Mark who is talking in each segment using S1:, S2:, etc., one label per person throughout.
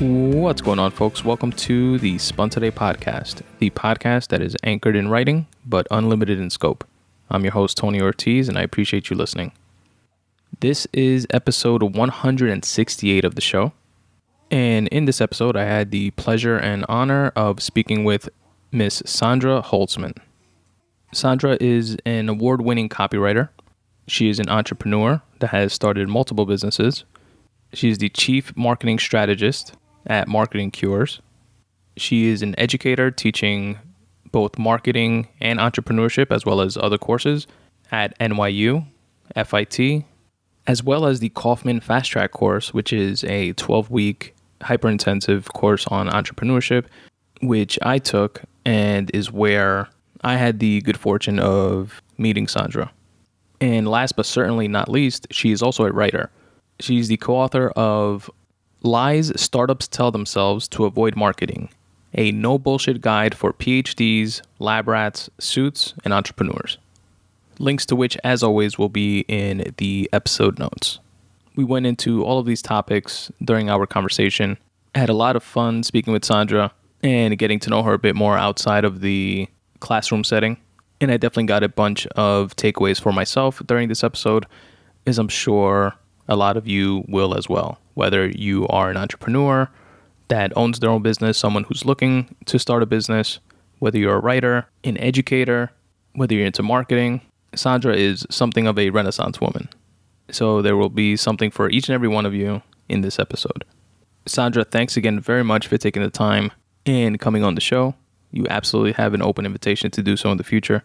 S1: What's going on, folks? Welcome to the Spun Today Podcast, the podcast that is anchored in writing, but unlimited in scope. I'm your host, Tony Ortiz, and I appreciate you listening. This is episode 168 of the show. And in this episode, I had the pleasure and honor of speaking with Miss Sandra Holtzman. Sandra is an award-winning copywriter. She is an entrepreneur that has started multiple businesses. She is the chief marketing strategist at Marketing Cures. She is an educator teaching both marketing and entrepreneurship as well as other courses at NYU, FIT, as well as the Kauffman Fast Track course, which is a 12-week hyper-intensive course on entrepreneurship, which I took and is where I had the good fortune of meeting Sandra. And last but certainly not least, she is also a writer. She's the co-author of Lies Startups Tell Themselves to Avoid Marketing, a no bullshit guide for PhDs, lab rats, suits, and entrepreneurs. Links to which, as always, will be in the episode notes. We went into all of these topics during our conversation. I had a lot of fun speaking with Sandra and getting to know her a bit more outside of the classroom setting. And I definitely got a bunch of takeaways for myself during this episode, as I'm sure a lot of you will as well. Whether you are an entrepreneur that owns their own business, someone who's looking to start a business, whether you're a writer, an educator, whether you're into marketing, Sandra is something of a Renaissance woman. So there will be something for each and every one of you in this episode. Sandra, thanks again very much for taking the time and coming on the show. You absolutely have an open invitation to do so in the future,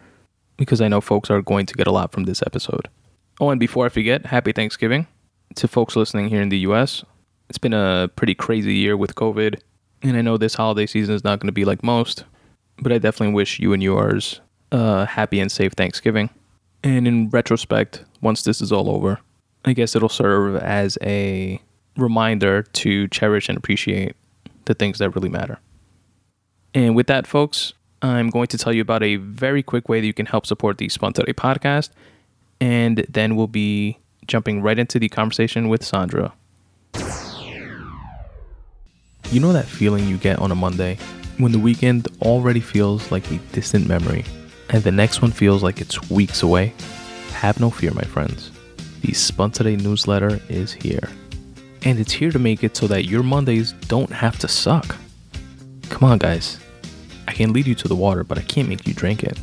S1: because I know folks are going to get a lot from this episode. Oh, and before I forget, happy Thanksgiving to folks listening here in the US. It's been a pretty crazy year with COVID, and I know this holiday season is not going to be like most, but I definitely wish you and yours a happy and safe Thanksgiving. And in retrospect, once this is all over, I guess it'll serve as a reminder to cherish and appreciate the things that really matter. And with that, folks, I'm going to tell you about a very quick way that you can help support the Spun Today Podcast, and then we'll be jumping right into the conversation with Sandra. You know that feeling you get on a Monday when the weekend already feels like a distant memory and the next one feels like it's weeks away? Have no fear, my friends. The Spun Today newsletter is here. And it's here to make it so that your Mondays don't have to suck. Come on, guys. I can lead you to the water, but I can't make you drink it.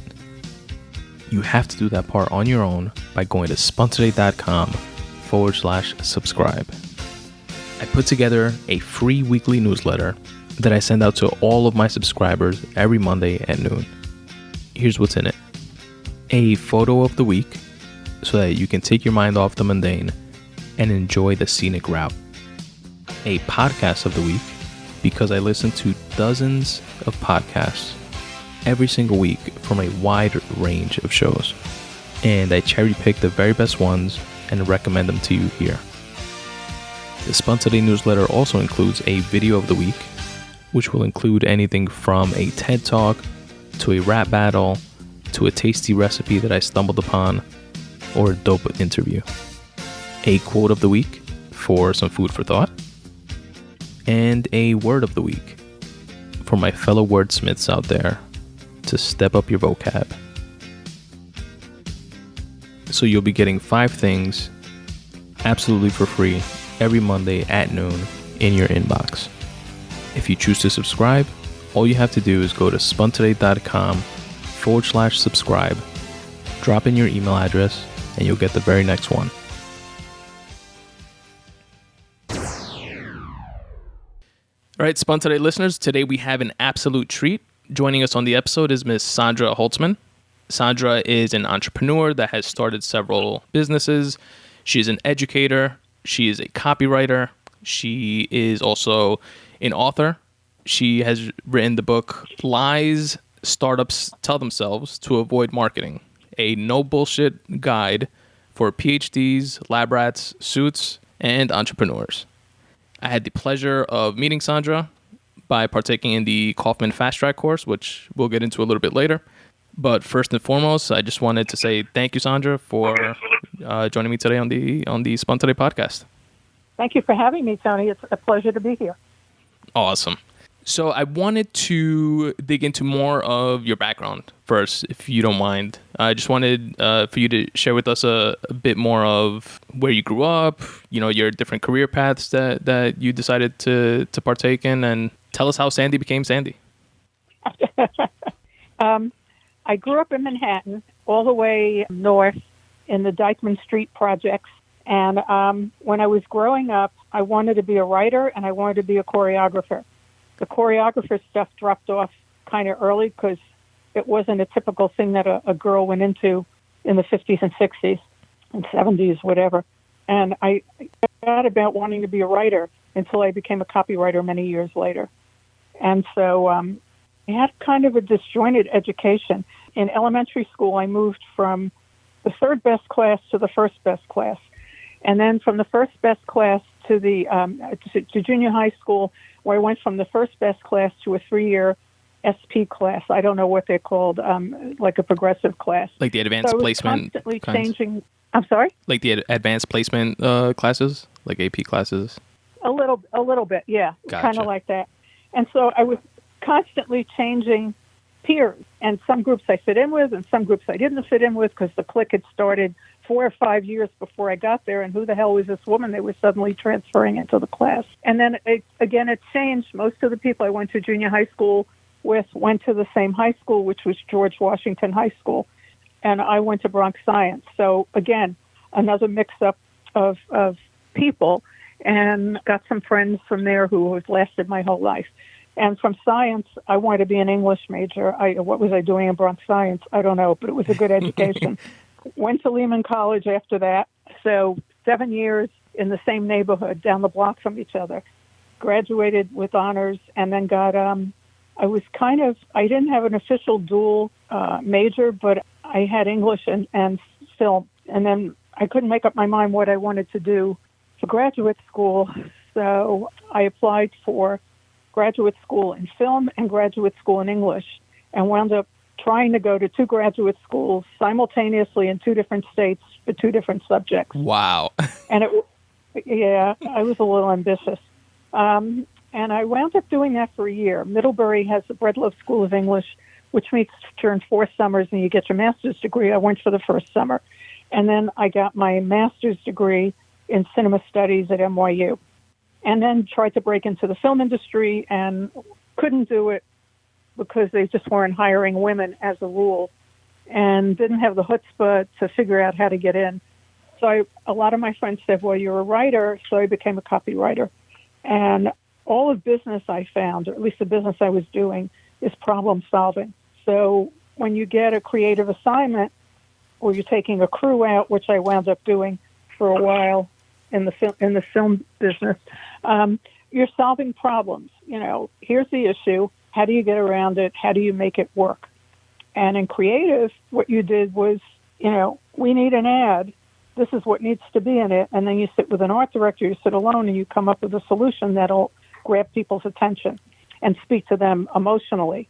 S1: You have to do that part on your own by going to spuntoday.com/subscribe. I put together a free weekly newsletter that I send out to all of my subscribers every Monday at noon. Here's what's in it. A photo of the week so that you can take your mind off the mundane and enjoy the scenic route. A podcast of the week, because I listen to dozens of podcasts every single week from a wide range of shows, and I cherry pick the very best ones and recommend them to you here. The Spun Today newsletter also includes a video of the week, which will include anything from a TED Talk to a rap battle to a tasty recipe that I stumbled upon or a dope interview. A quote of the week for some food for thought, and a word of the week for my fellow wordsmiths out there to step up your vocab. So you'll be getting 5 things absolutely for free every Monday at noon in your inbox. If you choose to subscribe, all you have to do is go to spuntoday.com/subscribe, drop in your email address, and you'll get the very next one. All right, Spun Today listeners, today we have an absolute treat. Joining us on the episode is Miss Sandra Holtzman. Sandra is an entrepreneur that has started several businesses. She is an educator. She is a copywriter. She is also an author. She has written the book Lies Startups Tell Themselves to Avoid Marketing, a no bullshit guide for PhDs, lab rats, suits, and entrepreneurs. I had the pleasure of meeting Sandra by partaking in the Kauffman Fast Track course, which we'll get into a little bit later. But first and foremost, I just wanted to say thank you, Sandra, for joining me today on the Spun Today podcast.
S2: Thank you for having me, Tony. It's a pleasure to be here.
S1: Awesome. So I wanted to dig into more of your background first, if you don't mind. I just wanted for you to share with us a bit more of where you grew up, your different career paths that you decided to partake in, and tell us how Sandy became Sandy.
S2: I grew up in Manhattan, all the way north in the Dyckman Street projects. And when I was growing up, I wanted to be a writer and I wanted to be a choreographer. The choreographer stuff dropped off kind of early because it wasn't a typical thing that a girl went into in the 50s and 60s and 70s, whatever. And I thought about wanting to be a writer until I became a copywriter many years later. And so I had kind of a disjointed education. In elementary school, I moved from the third best class to the first best class. And then from the first best class to the to junior high school, where I went from the first best class to a 3-year SP class. I don't know what they're called, like a progressive class.
S1: Like the advanced placement
S2: constantly
S1: kinds?
S2: Changing. I'm sorry?
S1: Like the advanced placement classes, like AP classes?
S2: A little bit, yeah.
S1: Gotcha.
S2: Kind of like that. And so I was constantly changing peers, and some groups I fit in with and some groups I didn't fit in with because the clique had started 4 or 5 years before I got there, and who the hell was this woman they were suddenly transferring into the class? And then, it changed. Most of the people I went to junior high school with went to the same high school, which was George Washington High School, and I went to Bronx Science. So, again, another mix-up of people, and got some friends from there who have lasted my whole life. And from science, I wanted to be an English major. What was I doing in Bronx Science? I don't know, but it was a good education. Went to Lehman College after that. So 7 years in the same neighborhood down the block from each other. Graduated with honors and then got, I didn't have an official dual major, but I had English and film. And then I couldn't make up my mind what I wanted to do for graduate school. So I applied for graduate school in film and graduate school in English, and wound up trying to go to 2 graduate schools simultaneously in 2 different states for 2 different subjects.
S1: Wow.
S2: And I was a little ambitious. And I wound up doing that for a year. Middlebury has the Breedlove School of English, which meets during 4 summers and you get your master's degree. I went for the first summer. And then I got my master's degree in cinema studies at NYU. And then tried to break into the film industry and couldn't do it because they just weren't hiring women as a rule and didn't have the chutzpah to figure out how to get in. So a lot of my friends said, well, you're a writer, so I became a copywriter. And all of business I found, or at least the business I was doing, is problem solving. So when you get a creative assignment or you're taking a crew out, which I wound up doing for a while, in the film business, you're solving problems. Here's the issue. How do you get around it? How do you make it work? And in creative, what you did was, we need an ad. This is what needs to be in it. And then you sit with an art director, you sit alone, and you come up with a solution that'll grab people's attention and speak to them emotionally.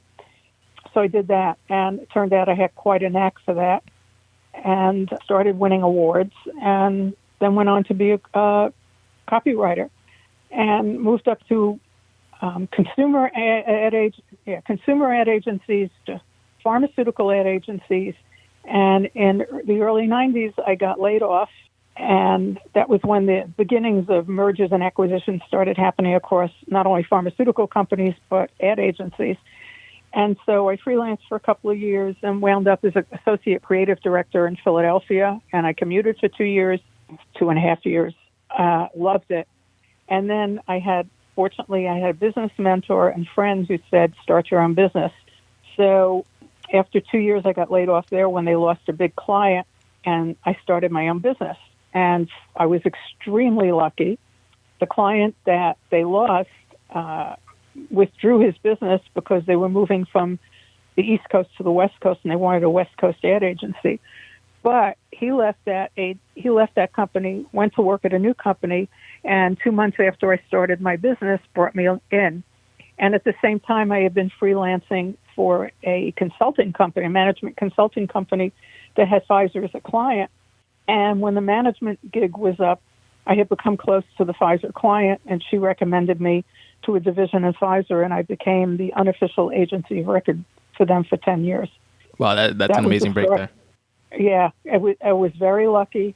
S2: So I did that, and it turned out I had quite a knack for that, and started winning awards, and then went on to be a copywriter, and moved up to consumer ad agencies to pharmaceutical ad agencies. And in the early 90s, I got laid off, and that was when the beginnings of mergers and acquisitions started happening across not only pharmaceutical companies, but ad agencies. And so I freelanced for a couple of years and wound up as an associate creative director in Philadelphia, and I commuted for 2 years. 2.5 years, loved it. And then fortunately, I had a business mentor and friends who said, start your own business. So after 2 years, I got laid off there when they lost a big client, and I started my own business. And I was extremely lucky. The client that they lost withdrew his business because they were moving from the East Coast to the West Coast, and they wanted a West Coast ad agency. But he left that company, went to work at a new company, and 2 months after I started my business, brought me in. And at the same time, I had been freelancing for a consulting company, a management consulting company that had Pfizer as a client. And when the management gig was up, I had become close to the Pfizer client, and she recommended me to a division in Pfizer, and I became the unofficial agency of record for them for 10 years.
S1: Wow, that's an amazing break there.
S2: Yeah, I was very lucky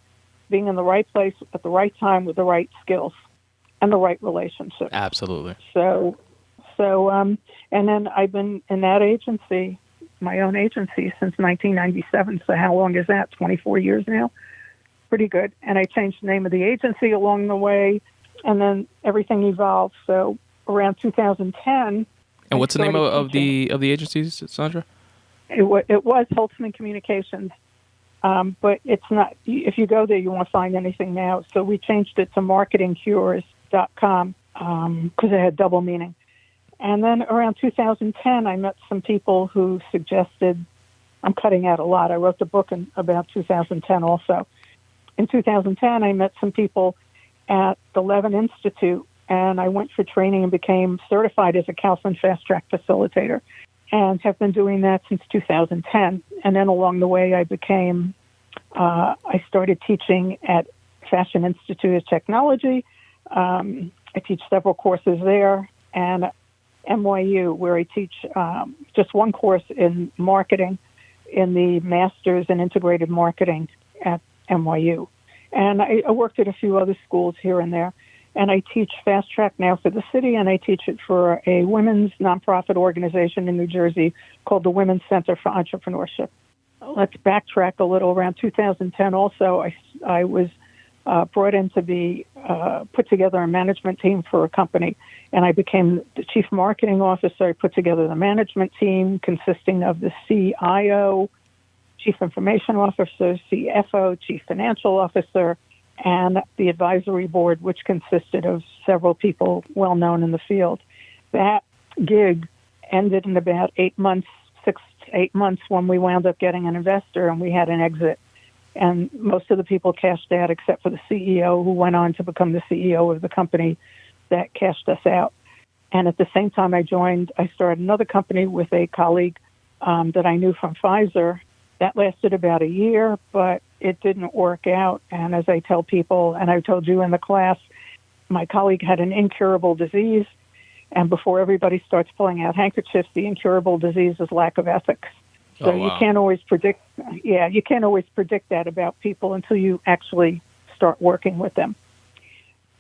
S2: being in the right place at the right time with the right skills and the right relationship.
S1: Absolutely.
S2: So, and then I've been in that agency, my own agency, since 1997. So how long is that? 24 years now? Pretty good. And I changed the name of the agency along the way, and then everything evolved. So around 2010.
S1: And what's the name of the agencies, Sandra?
S2: It was Holtzman Communications. But it's not, if you go there, you won't find anything now. So we changed it to marketingcures.com because it had double meaning. And then around 2010, I met some people who suggested, I'm cutting out a lot. I wrote the book in about 2010 also. In 2010, I met some people at the Levin Institute, and I went for training and became certified as a Kauffman Fast Track Facilitator, and have been doing that since 2010. And then along the way, I started teaching at Fashion Institute of Technology. I teach several courses there, and NYU, where I teach just one course in marketing in the Master's in Integrated Marketing at NYU. And I worked at a few other schools here and there. And I teach Fast Track now for the city, and I teach it for a women's nonprofit organization in New Jersey called the Women's Center for Entrepreneurship. Let's backtrack a little. Around 2010 also, I was brought in to put together a management team for a company, and I became the chief marketing officer. I put together the management team consisting of the CIO, chief information officer, CFO, chief financial officer, and the advisory board, which consisted of several people well known in the field. That gig ended in about 8 months, 6 to 8 months, when we wound up getting an investor and we had an exit. And most of the people cashed out except for the CEO, who went on to become the CEO of the company that cashed us out. And at the same time I started another company with a colleague that I knew from Pfizer. That lasted about a year, but it didn't work out. And as I tell people, and I told you in the class, my colleague had an incurable disease. And before everybody starts pulling out handkerchiefs, the incurable disease is lack of ethics. So you can't always predict. Yeah, you can't always predict that about people until you actually start working with them.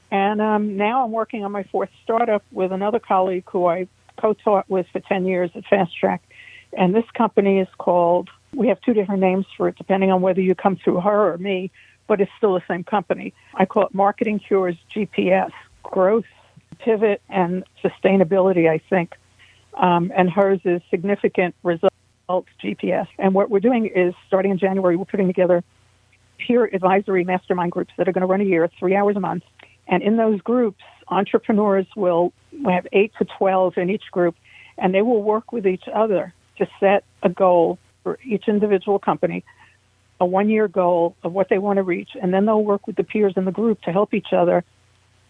S2: And now I'm working on my fourth startup with another colleague who I co-taught with for 10 years at Fast Track. And this company is called, we have two different names for it, depending on whether you come through her or me, but it's still the same company. I call it Marketing Cures GPS, growth, pivot, and sustainability, I think. And hers is significant results GPS. And what we're doing is, starting in January, we're putting together peer advisory mastermind groups that are going to run a year, 3 hours a month. And in those groups, entrepreneurs will have 8 to 12 in each group, and they will work with each other to set a goal for each individual company, a 1-year goal of what they want to reach, and then they'll work with the peers in the group to help each other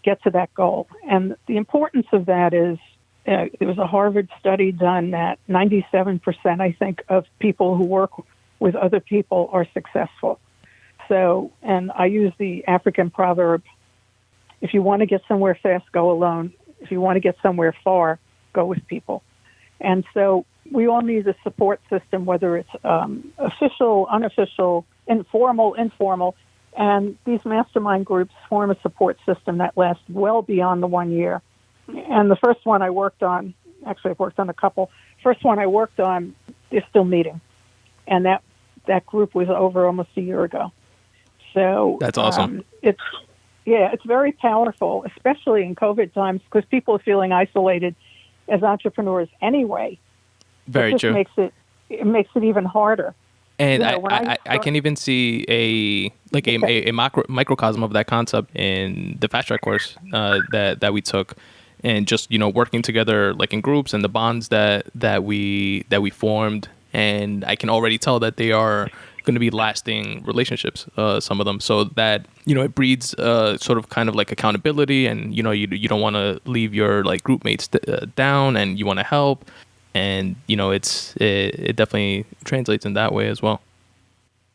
S2: get to that goal. And the importance of that is, there was a Harvard study done that 97%, I think, of people who work with other people are successful. So, and I use the African proverb, if you want to get somewhere fast, go alone. If you want to get somewhere far, go with people. And so we all need a support system, whether it's official, unofficial, informal. And these mastermind groups form a support system that lasts well beyond the 1 year. And the first one I worked on, actually I've worked on a couple, first one I worked on, they're still meeting. And that group was over almost a year ago. So
S1: that's awesome.
S2: It's very powerful, especially in COVID times, because people are feeling isolated as entrepreneurs anyway.
S1: Very true.
S2: It makes it even harder.
S1: And I can even see a microcosm of that concept in the Fast Track course that we took, and just working together like in groups and the bonds that we formed, and I can already tell that they are going to be lasting relationships, some of them, so that it breeds sort of kind of like accountability, and you don't want to leave your like group mates down, and you want to help. And, it definitely translates in that way as well.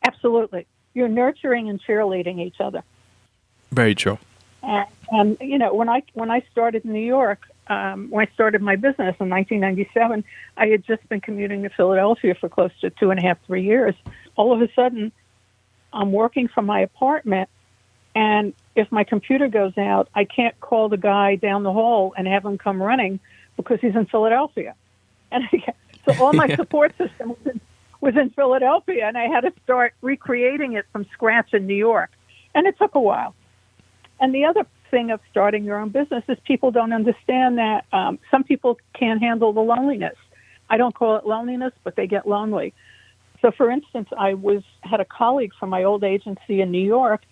S2: Absolutely. You're nurturing and cheerleading each other.
S1: Very true.
S2: And when I started in New York, when I started my business in 1997, I had just been commuting to Philadelphia for close to 2.5, 3 years. All of a sudden, I'm working from my apartment, and if my computer goes out, I can't call the guy down the hall and have him come running because he's in Philadelphia. And so all my support system was in Philadelphia, and I had to start recreating it from scratch in New York. And it took a while. And the other thing of starting your own business is people don't understand that some people can't handle the loneliness. I don't call it loneliness, but they get lonely. So, for instance, I had a colleague from my old agency in New York,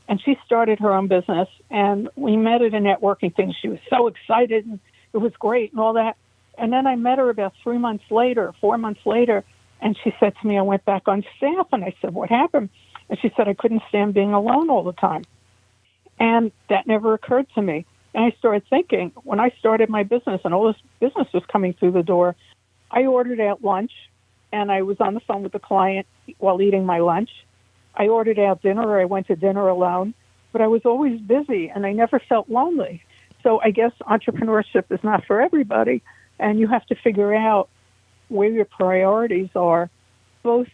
S2: and she started her own business, and we met at a networking thing. She was so excited, and it was great and all that. And then I met her about 4 months later, and she said to me, I went back on staff, and I said, what happened? And she said, I couldn't stand being alone all the time. And that never occurred to me. And I started thinking, when I started my business and all this business was coming through the door, I ordered out lunch, and I was on the phone with the client while eating my lunch. I ordered out dinner, or I went to dinner alone, but I was always busy, and I never felt lonely. So I guess entrepreneurship is not for everybody, and you have to figure out where your priorities are, both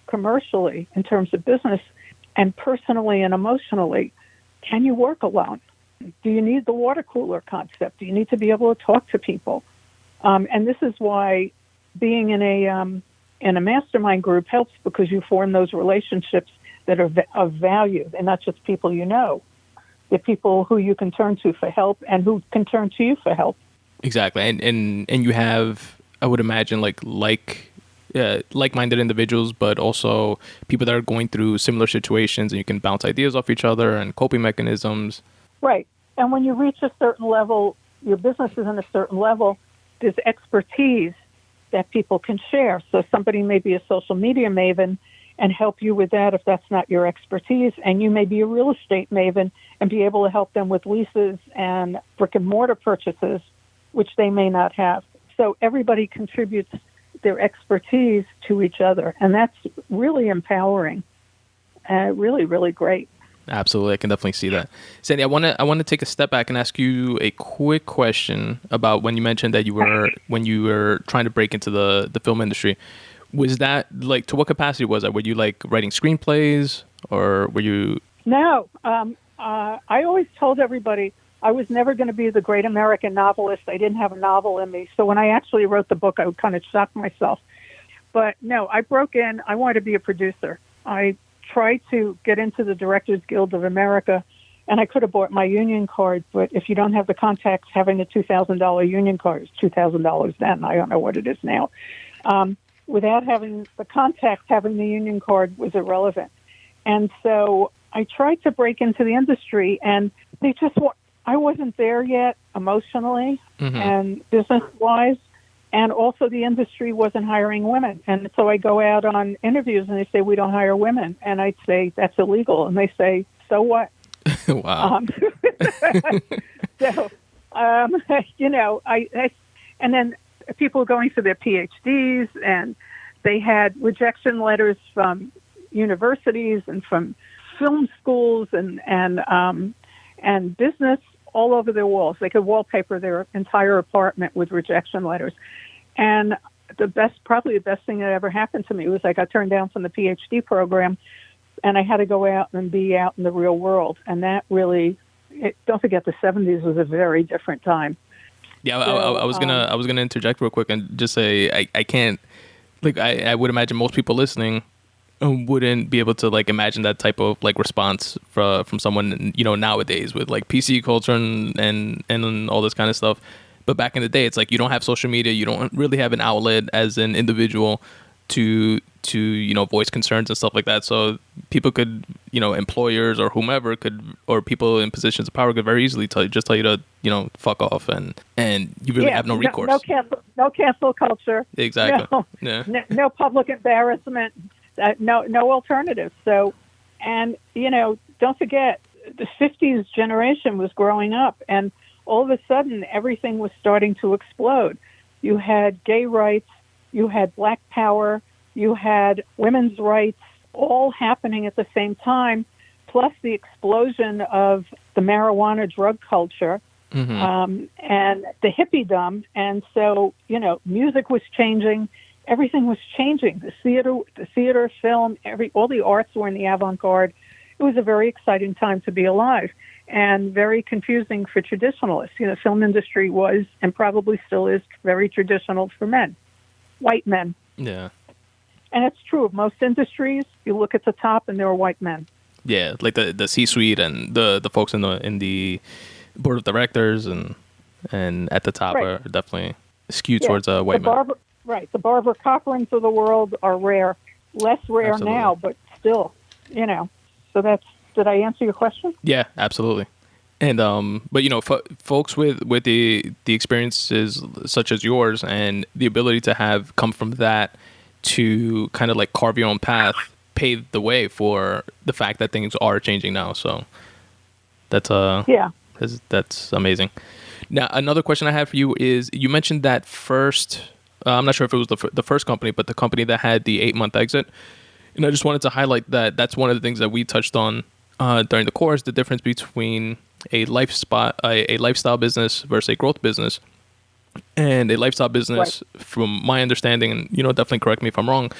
S2: commercially in terms of business and personally and emotionally. Can you work alone? Do you need the water cooler concept? Do you need to be able to talk to people? And this is why being in a mastermind group helps, because you form those relationships that are of value. They're not just people you know. They're people who you can turn to for help and who can turn to you for help.
S1: Exactly. And you have, I would imagine, like-minded individuals, but also people that are going through similar situations, and you can bounce ideas off each other and coping mechanisms.
S2: Right. And when you reach a certain level, your business is in a certain level, there's expertise that people can share. So somebody may be a social media maven and help you with that if that's not your expertise. And you may be a real estate maven and be able to help them with leases and brick and mortar purchases, which they may not have. So everybody contributes their expertise to each other. And that's really empowering. Really, really great.
S1: Absolutely. I can definitely see that. Sandy, I want to take a step back and ask you a quick question about when you mentioned that when you were trying to break into the film industry. Was that to what capacity was that? Were you writing screenplays, or were you? No.
S2: I always told everybody I was never going to be the great American novelist. I didn't have a novel in me. So when I actually wrote the book, I would kind of shock myself. But no, I broke in. I wanted to be a producer. I tried to get into the Directors Guild of America, and I could have bought my union card. But if you don't have the contacts, having a $2,000 union card is $2,000 then. I don't know what it is now. Without having the contacts, having the union card was irrelevant. And so I tried to break into the industry, and I wasn't there yet emotionally and business-wise, and also the industry wasn't hiring women. And so I go out on interviews, and they say, we don't hire women. And I'd say, that's illegal. And they say, so what?
S1: Wow.
S2: So, and then people going for their PhDs, and they had rejection letters from universities and from film schools and business all over their walls. They could wallpaper their entire apartment with rejection letters. And probably the best thing that ever happened to me was I got turned down from the PhD program, and I had to go out and be out in the real world. And that really, don't forget, the 70s was a very different time.
S1: Yeah, so, I was gonna interject real quick and just say I can't, I would imagine most people listening wouldn't be able to imagine that type of response from someone nowadays with PC culture and all this kind of stuff. But back in the day, it's you don't have social media, you don't really have an outlet as an individual to voice concerns and stuff like that. So people could, employers or whomever or people in positions of power could very easily tell you to fuck off, and you really have no recourse.
S2: No cancel culture.
S1: Exactly.
S2: No public embarrassment. No alternative. So, and don't forget, the 50s generation was growing up, and all of a sudden everything was starting to explode. You had gay rights, you had Black power, you had women's rights, all happening at the same time, plus the explosion of the marijuana drug culture, and the hippiedom. And so, music was changing. Everything was changing. The theater, film, all the arts were in the avant-garde. It was a very exciting time to be alive, and very confusing for traditionalists. The film industry was, and probably still is, very traditional for men, white men.
S1: Yeah.
S2: And it's true of most industries. You look at the top, and there are white men.
S1: Yeah, like the C-suite and the folks in the board of directors and at the top are definitely skewed towards white men.
S2: The Barbara Cochranes of the world are rare, less rare now, but still, So did I answer your question?
S1: Yeah, absolutely. And but folks with the experiences such as yours and the ability to have come from that to kind of like carve your own path, paved the way for the fact that things are changing now. So that's that's amazing. Now, another question I have for you is, you mentioned that first, I'm not sure if it was the first company, but the company that had the 8-month exit. And I just wanted to highlight that that's one of the things that we touched on during the course, the difference between a lifestyle business versus a growth business. And a lifestyle business, from my understanding, and definitely correct me if I'm wrong,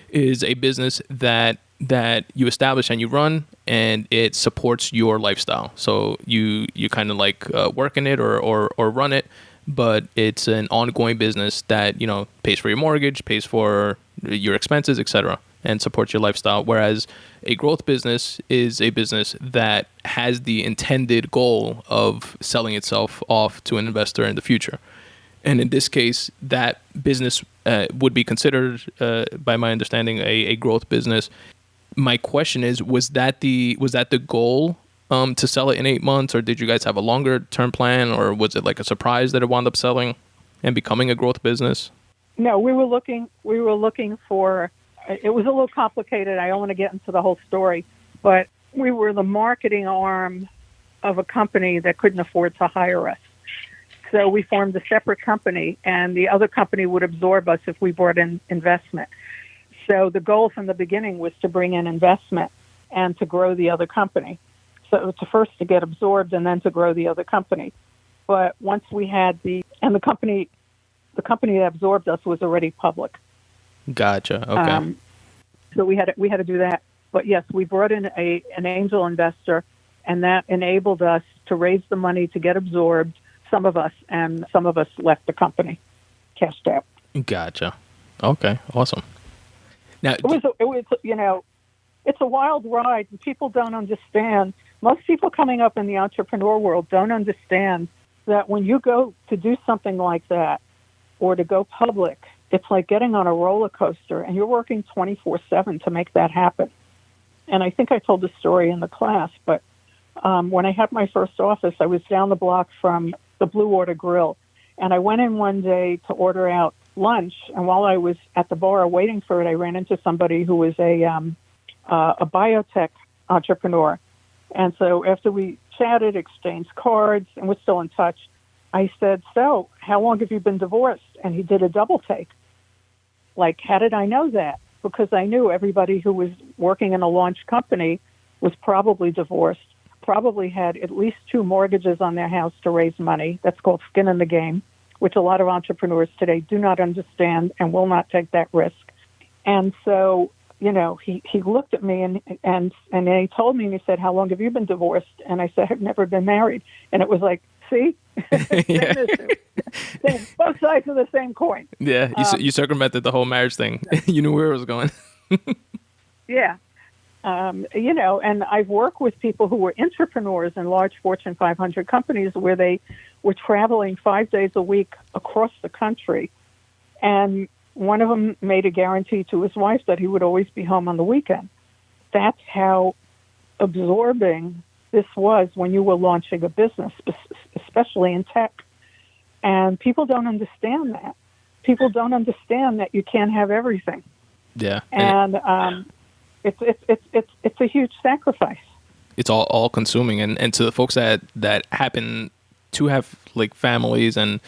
S1: is a business that you establish and you run, and it supports your lifestyle. So you kind of like work in it or run it, but it's an ongoing business that pays for your mortgage, pays for your expenses, etc., and supports your lifestyle. Whereas a growth business is a business that has the intended goal of selling itself off to an investor in the future. And in this case, that business would be considered, by my understanding, a growth business. My question is, was that the goal to sell it in 8 months, or did you guys have a longer term plan, or was it like a surprise that it wound up selling and becoming a growth business?
S2: No, we were looking for. It was a little complicated. I don't want to get into the whole story, but we were the marketing arm of a company that couldn't afford to hire us. So we formed a separate company, and the other company would absorb us if we brought in investment. So the goal from the beginning was to bring in investment and to grow the other company. So first to get absorbed and then to grow the other company. But once we had the company that absorbed us was already public.
S1: Gotcha. Okay.
S2: So we had to do that. But yes, we brought in an angel investor, and that enabled us to raise the money to get absorbed. Some of us left the company, cashed out.
S1: Gotcha. Okay. Awesome. Now
S2: it was it's a wild ride, and people don't understand. Most people coming up in the entrepreneur world don't understand that when you go to do something like that or to go public, it's like getting on a roller coaster, and you're working 24/7 to make that happen. And I think I told the story in the class, but when I had my first office, I was down the block from the Blue Water Grill, and I went in one day to order out lunch, and while I was at the bar waiting for it, I ran into somebody who was a biotech entrepreneur. And so after we chatted, exchanged cards, and we're still in touch, I said, "So, how long have you been divorced?" And he did a double take. Like, how did I know that? Because I knew everybody who was working in a launch company was probably divorced, probably had at least 2 mortgages on their house to raise money. That's called skin in the game, which a lot of entrepreneurs today do not understand and will not take that risk. And so, he looked at me and he told me, and he said, "How long have you been divorced?" And I said, "I've never been married." And it was like, see? Both sides of the same coin.
S1: Yeah, you circumvented the whole marriage thing. You knew where it was going.
S2: Yeah. And I've worked with people who were entrepreneurs in large Fortune 500 companies where they were traveling 5 days a week across the country. And one of them made a guarantee to his wife that he would always be home on the weekend. That's how absorbing this was when you were launching a business, especially in tech. And people don't understand that. People don't understand that you can't have everything.
S1: Yeah.
S2: And it's a huge sacrifice.
S1: It's all consuming, and to the folks that happen to have like families and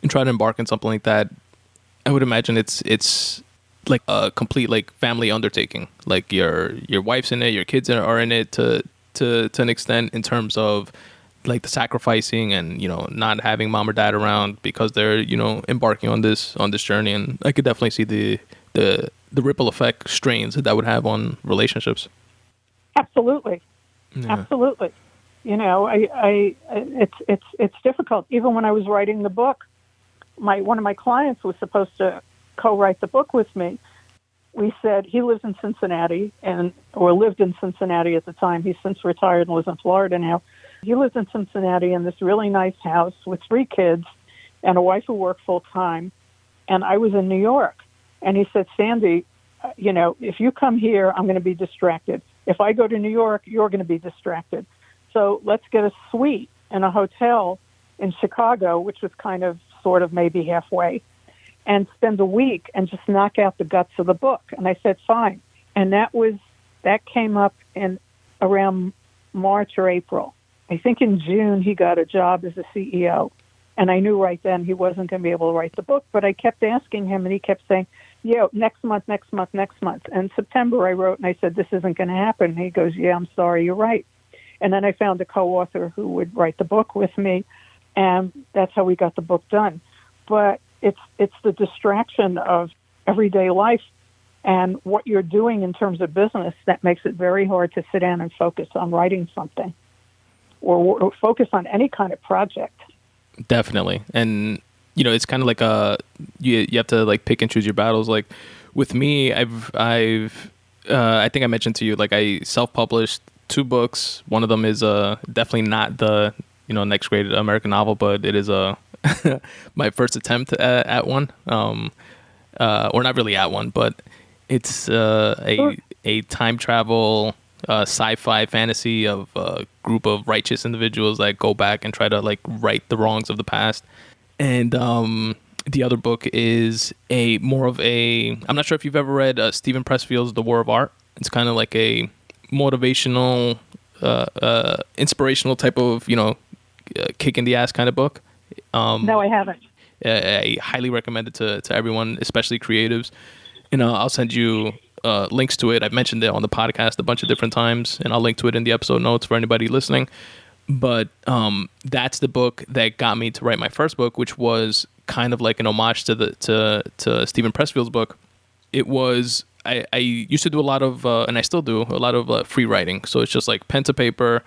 S1: try to embark on something like that, I would imagine it's like a complete like family undertaking. Like your wife's in it, your kids are in it to to an extent in terms of like the sacrificing and, not having mom or dad around because they're, embarking on this journey. And I could definitely see the ripple effect strains that would have on relationships.
S2: Absolutely. Yeah. Absolutely. It's difficult. Even when I was writing the book, one of my clients was supposed to co-write the book with me. We said he lives in Cincinnati or lived in Cincinnati at the time. He's since retired and lives in Florida now. He lives in Cincinnati in this really nice house with 3 kids and a wife who worked full time. And I was in New York. And he said, Sandy, if you come here, I'm going to be distracted. If I go to New York, you're going to be distracted. So let's get a suite in a hotel in Chicago, which was kind of sort of maybe halfway, and spend a week and just knock out the guts of the book. And I said, fine. And that came up in around March or April. I think in June he got a job as a CEO. And I knew right then he wasn't going to be able to write the book, but I kept asking him and he kept saying, yeah, next month. And September I wrote and I said, this isn't going to happen. And he goes, yeah, I'm sorry, you're right. And then I found a co-author who would write the book with me, and that's how we got the book done. But it's the distraction of everyday life and what you're doing in terms of business that makes it very hard to sit down and focus on writing something or focus on any kind of project.
S1: Definitely. And, it's kind of like you have to like pick and choose your battles. Like with me, I think I mentioned to you, like I self-published 2 books. One of them is definitely not the, next great American novel, but it is my first attempt at one. Or not really at one, but it's a time travel sci-fi fantasy of a group of righteous individuals that go back and try to like right the wrongs of the past. And the other book is I'm not sure if you've ever read Stephen Pressfield's The War of Art. It's kind of like a motivational, inspirational type of, kick in the ass kind of book.
S2: No, I haven't.
S1: I highly recommend it to everyone, especially creatives. I'll send you links to it. I've mentioned it on the podcast a bunch of different times, and I'll link to it in the episode notes for anybody listening. But that's the book that got me to write my first book, which was kind of like an homage to Stephen Pressfield's book. It was I used to do a lot of and I still do a lot of free writing. So it's just like pen to paper,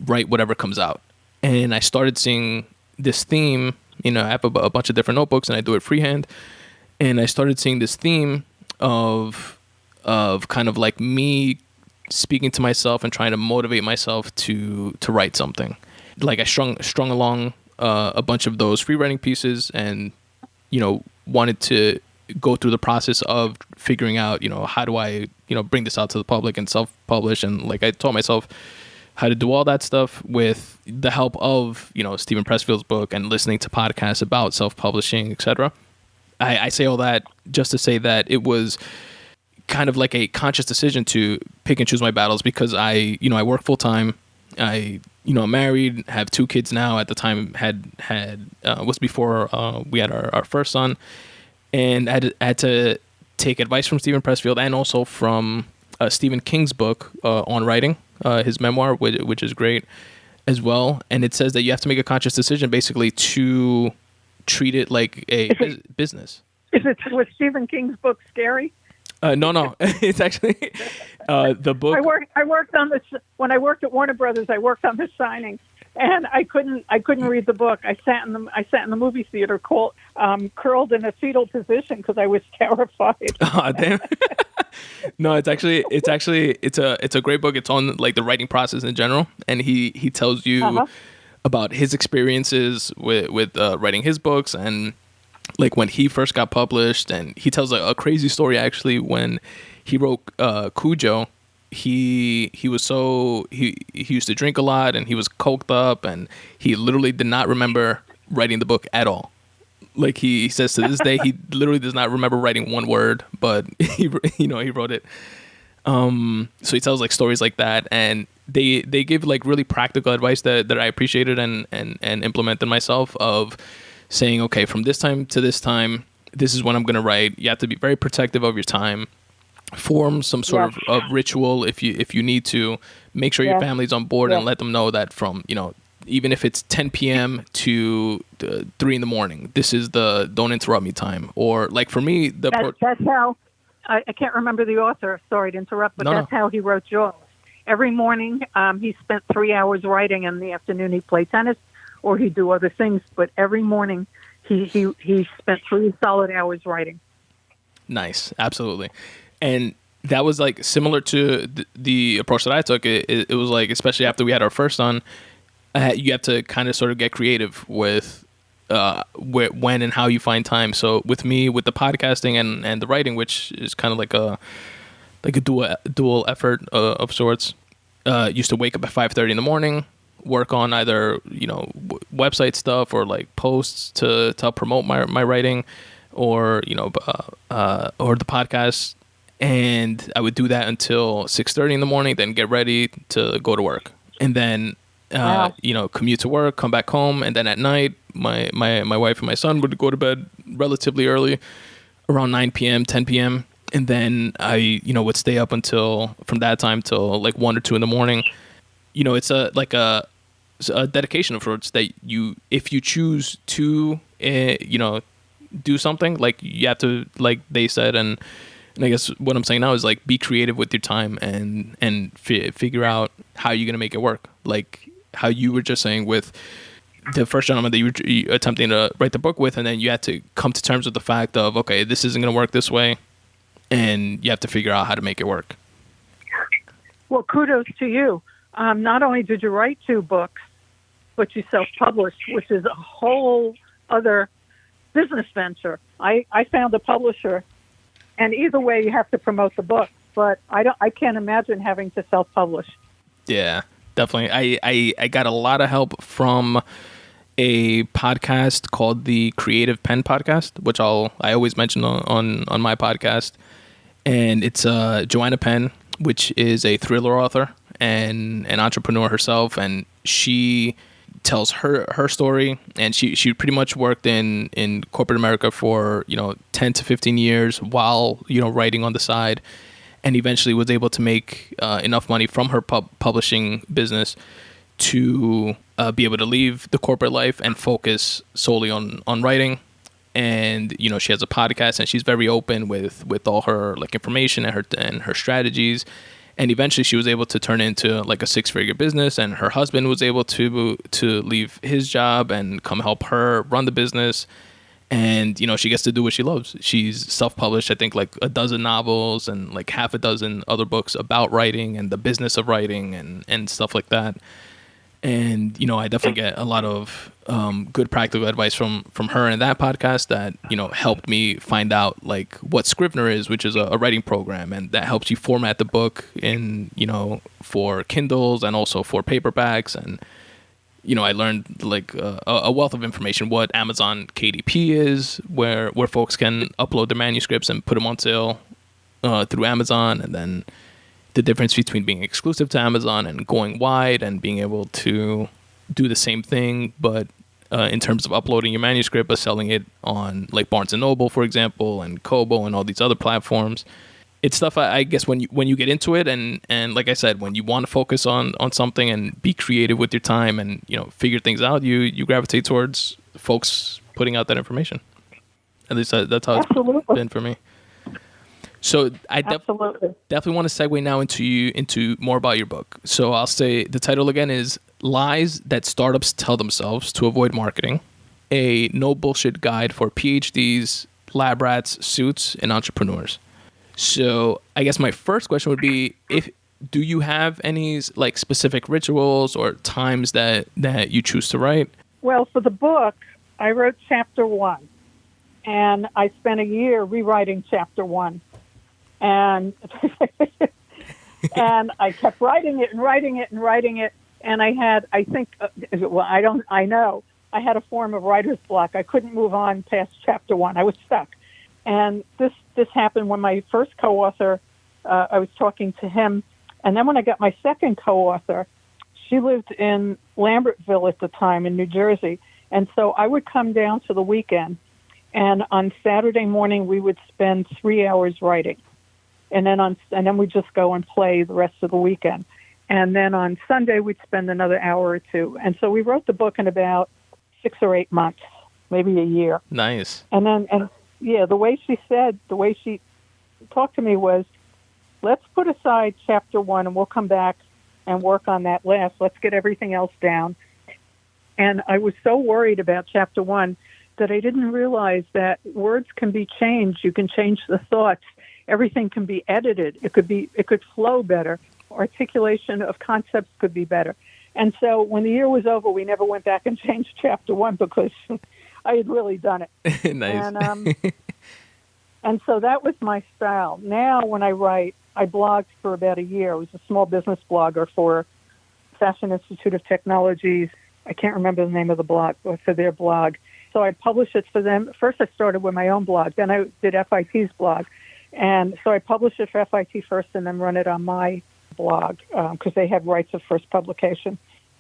S1: write whatever comes out. And I started seeing this theme. I have a bunch of different notebooks, and I do it freehand. And I started seeing this theme of kind of like me speaking to myself and trying to motivate myself to write something. Like I strung along a bunch of those free writing pieces, and wanted to go through the process of figuring out how do I bring this out to the public and self-publish. And like I taught myself how to do all that stuff with the help of Stephen Pressfield's book and listening to podcasts about self-publishing, etc. I say all that just to say that it was kind of like a conscious decision to pick and choose my battles, because I work full time. I'm married, have 2 kids now. At the time was before we had our first son, and I had to take advice from Stephen Pressfield and also from Stephen King's book on writing, his memoir, which is great as well. And it says that you have to make a conscious decision basically to treat it like a business.
S2: Was Stephen King's book scary?
S1: No, it's actually the book.
S2: I worked on this when I worked at Warner Brothers. I worked on the signing, and I couldn't read the book. I sat in the movie theater, curled in a fetal position because I was terrified.
S1: Oh, damn. No, it's a great book. It's on like the writing process in general, and he tells you about his experiences with writing his books, and like when he first got published. And he tells a crazy story actually. When he wrote Cujo, he used to drink a lot, and he was coked up, and he literally did not remember writing the book at all. Like he says to this day, he literally does not remember writing one word, but he wrote it. So he tells like stories like that, and they give like really practical advice that I appreciated and implemented myself, of saying, okay, from this time to this time, this is when I'm going to write. You have to be very protective of your time. form some sort of ritual if you need to. Make sure your family's on board and let them know that from, even if it's 10 p.m. to 3 in the morning, this is the don't interrupt me time. Or like for me,
S2: that's how, I can't remember the author, sorry to interrupt, but that's how he wrote Jaws. Every morning, he spent 3 hours writing. In the afternoon, he'd play tennis or he'd do other things. But every morning, he spent 3 solid hours writing.
S1: Nice. Absolutely. And that was like similar to the approach that I took. It was like, especially after we had our first son, you have to kind of sort of get creative with when and how you find time. So with me, with the podcasting and the writing, which is kind of like a dual effort of sorts, used to wake up at 5:30 in the morning, work on either website stuff or like posts to help promote my writing, or or the podcast, and I would do that until 6:30 in the morning, then get ready to go to work, and then commute to work, come back home, and then at night my wife and my son would go to bed relatively early, around 9 p.m., 10 p.m., and then I would stay up until from that time till like 1 or 2 in the morning. It's a dedication of sorts that if you choose to do something, like you have to, like they said, and I guess what I'm saying now is like be creative with your time and figure out how you're gonna make it work. Like how you were just saying with the first gentleman that you were attempting to write the book with, and then you had to come to terms with the fact of, okay, this isn't gonna work this way, and you have to figure out how to make it work.
S2: Well, kudos to you. Not only did you write 2 books, but you self-published, which is a whole other business venture. I found a publisher, and either way you have to promote the book, but I can't imagine having to self-publish.
S1: Yeah, definitely. I got a lot of help from a podcast called the Creative Pen Podcast, which I always mention on my podcast. And it's Joanna Penn, which is a thriller author and an entrepreneur herself, and she tells her story, and she pretty much worked in corporate America for 10 to 15 years while writing on the side, and eventually was able to make enough money from her publishing business to be able to leave the corporate life and focus solely on writing. And she has a podcast, and she's very open with all her like information and her strategies. And eventually she was able to turn into like a 6-figure business, and her husband was able to leave his job and come help her run the business. And, she gets to do what she loves. She's self-published, I think, like a dozen novels and like half a dozen other books about writing and the business of writing and stuff like that. And, I definitely get a lot of good practical advice from her in that podcast that, helped me find out like what Scrivener is, which is a writing program, and that helps you format the book in, for Kindles and also for paperbacks. And, I learned like a wealth of information, what Amazon KDP is, where folks can upload their manuscripts and put them on sale through Amazon, and then the difference between being exclusive to Amazon and going wide and being able to do the same thing, but in terms of uploading your manuscript, but selling it on like Barnes & Noble, for example, and Kobo and all these other platforms. It's stuff I guess when you get into it, and like I said, when you want to focus on something and be creative with your time and figure things out, you gravitate towards folks putting out that information. At least that's how it's been for me. So I definitely want to segue now into more about your book. So I'll say the title again is Lies That Startups Tell Themselves to Avoid Marketing, a no bullshit guide for PhDs, lab rats, suits, and entrepreneurs. So I guess my first question would be, do you have any like specific rituals or times that you choose to write?
S2: Well, for the book, I wrote chapter 1, and I spent a year rewriting chapter 1. And and I kept writing it and writing it and writing it. And I had, I had a form of writer's block. I couldn't move on past chapter 1. I was stuck. And this happened when my first co-author, I was talking to him. And then when I got my second co-author, she lived in Lambertville at the time in New Jersey. And so I would come down to the weekend, and on Saturday morning we would spend 3 hours writing. and then we'd just go and play the rest of the weekend. And then on Sunday, we'd spend another hour or two. And so we wrote the book in about 6 or 8 months, maybe a year.
S1: Nice.
S2: And the way she talked to me was, let's put aside chapter 1 and we'll come back and work on that last. Let's get everything else down. And I was so worried about chapter 1 that I didn't realize that words can be changed. You can change the thoughts. Everything can be edited. It could flow better. Articulation of concepts could be better. And so when the year was over, we never went back and changed chapter 1 because I had really done it.
S1: Nice.
S2: And so that was my style. Now when I write, I blogged for about a year. I was a small business blogger for Fashion Institute of Technologies. I can't remember the name of the blog, but for their blog. So I published it for them. First I started with my own blog. Then I did FIT's blog. And so I published it for FIT first and then run it on my blog because they had rights of first publication.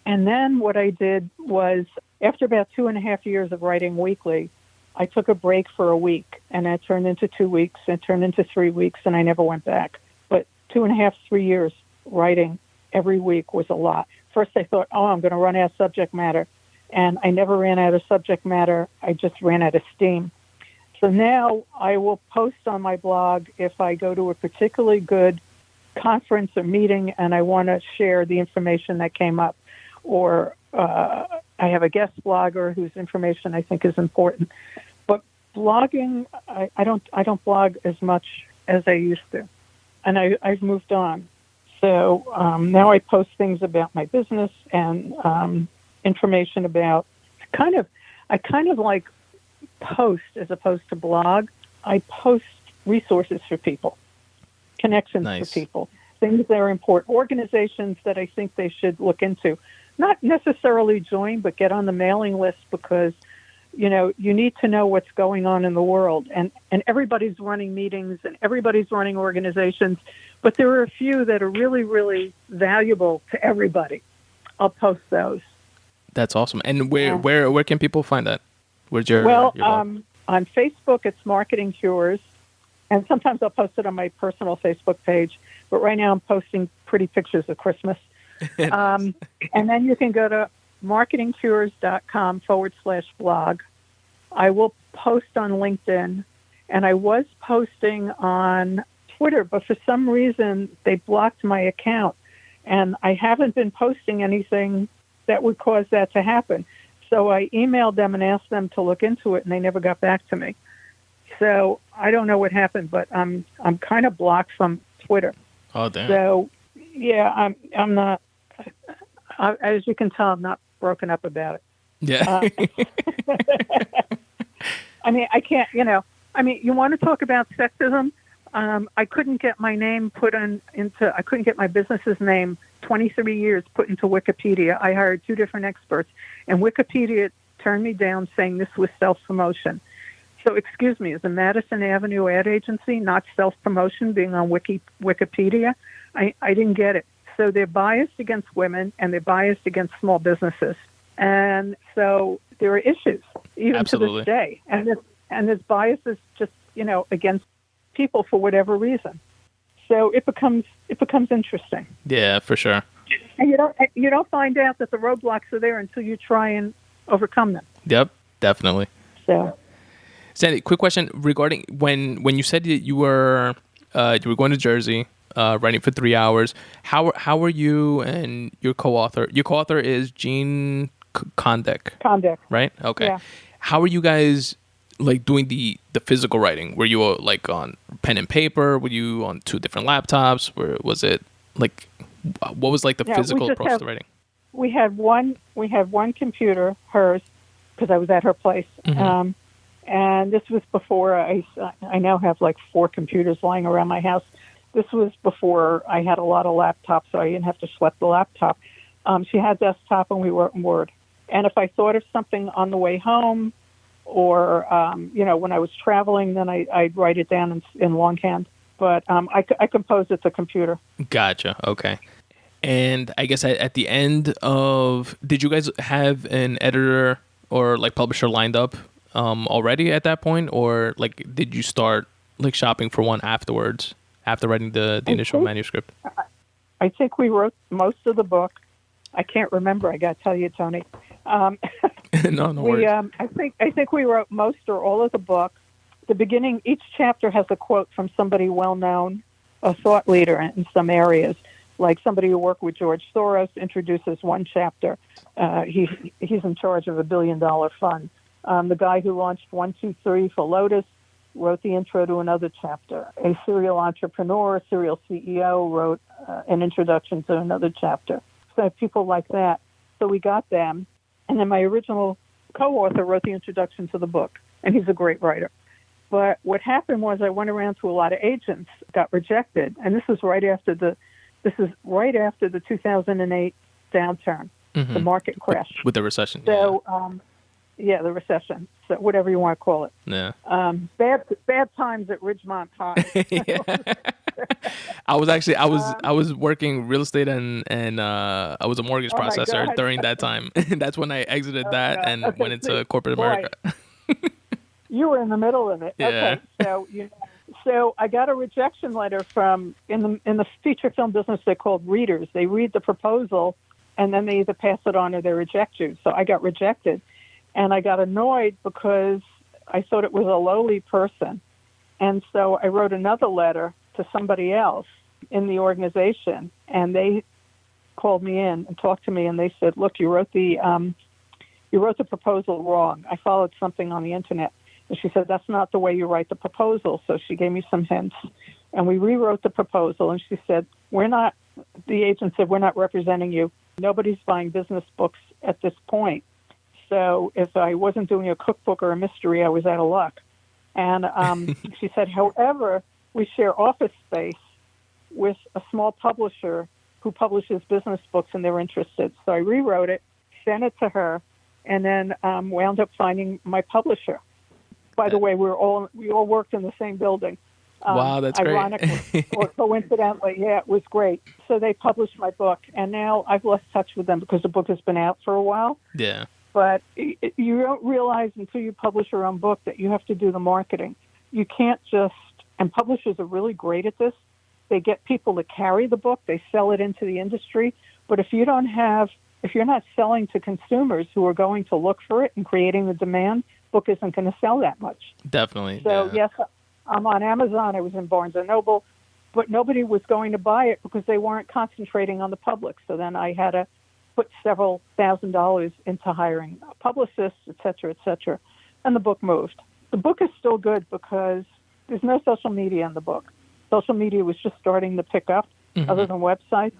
S2: And then what I did was, after about 2.5 years of writing weekly, I took a break for a week, and that turned into 2 weeks, and turned into 3 weeks, and I never went back. But 2.5, 3 years writing every week was a lot. First I thought, I'm going to run out of subject matter. And I never ran out of subject matter. I just ran out of steam. So now I will post on my blog if I go to a particularly good conference or meeting and I want to share the information that came up, or I have a guest blogger whose information I think is important. But blogging, I don't blog as much as I used to, and I've moved on. So now I post things about my business and information about I kind of like post as opposed to blog. I post resources for people, connections for people, things that are important, organizations that I think they should look into. Not necessarily join, but get on the mailing list because, you need to know what's going on in the world. And everybody's running meetings and everybody's running organizations, but there are a few that are really, really valuable to everybody. I'll post those.
S1: That's awesome. And where can people find that? Where's your blog?
S2: On Facebook, it's Marketing Cures. And sometimes I'll post it on my personal Facebook page. But right now I'm posting pretty pictures of Christmas. And then you can go to marketingcures.com/blog. I will post on LinkedIn. And I was posting on Twitter, but for some reason they blocked my account. And I haven't been posting anything that would cause that to happen. So I emailed them and asked them to look into it, and they never got back to me. So I don't know what happened, but I'm kind of blocked from Twitter.
S1: Oh, damn.
S2: So, yeah, I'm not, as you can tell, I'm not broken up about it.
S1: Yeah.
S2: I mean, I can't, you want to talk about sexism? I couldn't get my name I couldn't get my business's name 23 years put into Wikipedia. I hired 2 different experts, and Wikipedia turned me down saying this was self-promotion. So, excuse me, is the Madison Avenue ad agency not self-promotion being on Wikipedia? I didn't get it. So they're biased against women, and they're biased against small businesses. And so there are issues, even to this day. And this bias is just, against people for whatever reason. So it becomes interesting.
S1: Yeah, for sure.
S2: And you don't find out that the roadblocks are there until you try and overcome them.
S1: Yep, definitely.
S2: So,
S1: Sandy, quick question regarding when you said that you were going to Jersey, writing for 3 hours. How were you and your co-author? Your co-author is Jean Condek.
S2: Condek,
S1: right? Okay.
S2: Yeah.
S1: How are you guys like doing the physical writing? Were you like on pen and paper? Were you on 2 different laptops? Where was it like? What was like the physical approach to writing?
S2: We had one computer, hers, because I was at her place.
S1: Mm-hmm.
S2: And this was before I now have like 4 computers lying around my house. This was before I had a lot of laptops, so I didn't have to schlep the laptop. She had desktop, and we wrote in Word. And if I thought of something on the way home, or when I was traveling, then I'd write it down in longhand. But I composed at the computer. Gotcha.
S1: Okay. And I guess at the end of, did you guys have an editor or like publisher lined up already at that point, or like did you start like shopping for one after after writing the initial manuscript?
S2: I think we wrote most of the book. I can't remember. I got to tell you, Tony.
S1: No worries.
S2: I think we wrote most or all of the book. The beginning, each chapter has a quote from somebody well-known, a thought leader in some areas, like somebody who worked with George Soros introduces one chapter. He's in charge of $1 billion fund. The guy who launched 123 for Lotus wrote the intro to another chapter. A serial entrepreneur, a serial CEO wrote an introduction to another chapter. So people like that. So we got them. And then my original co-author wrote the introduction to the book, and he's a great writer. But what happened was I went around to a lot of agents, got rejected, and this is right after the 2008 downturn, the market crash.
S1: With the recession.
S2: So, the recession. So whatever you want to call it.
S1: Yeah.
S2: Bad times at Ridgemont High.
S1: I was working real estate and I was a mortgage processor during that time. That's when I exited and went into corporate America.
S2: You were in the middle of it.
S1: Yeah.
S2: Okay. So I got a rejection letter from in the feature film business they're called readers. They read the proposal and then they either pass it on or they reject you. So I got rejected. And I got annoyed because I thought it was a lowly person. And so I wrote another letter to somebody else in the organization, and they called me in and talked to me, and they said, look, you wrote the proposal wrong. I followed something on the internet. And she said, that's not the way you write the proposal. So she gave me some hints, and we rewrote the proposal. And she said, the agent said, we're not representing you. Nobody's buying business books at this point. So if I wasn't doing a cookbook or a mystery, I was out of luck. And she said, however, we share office space with a small publisher who publishes business books, and they're interested. So I rewrote it, sent it to her, and then wound up finding my publisher. By the way, we all worked in the same building.
S1: Wow, that's
S2: ironically,
S1: great.
S2: or coincidentally, yeah, it was great. So they published my book, and now I've lost touch with them because the book has been out for a while.
S1: Yeah.
S2: But you don't realize until you publish your own book that you have to do the marketing. You can't and publishers are really great at this. They get people to carry the book. They sell it into the industry. But if you're not selling to consumers who are going to look for it and creating the demand, book isn't going to sell that much.
S1: Definitely.
S2: So yes, I'm on Amazon. I was in Barnes & Noble, but nobody was going to buy it because they weren't concentrating on the public. So then I had to put several $1,000s into hiring publicists, et cetera, and the book moved. The book is still good because there's no social media in the book. Social media was just starting to pick up, other than websites.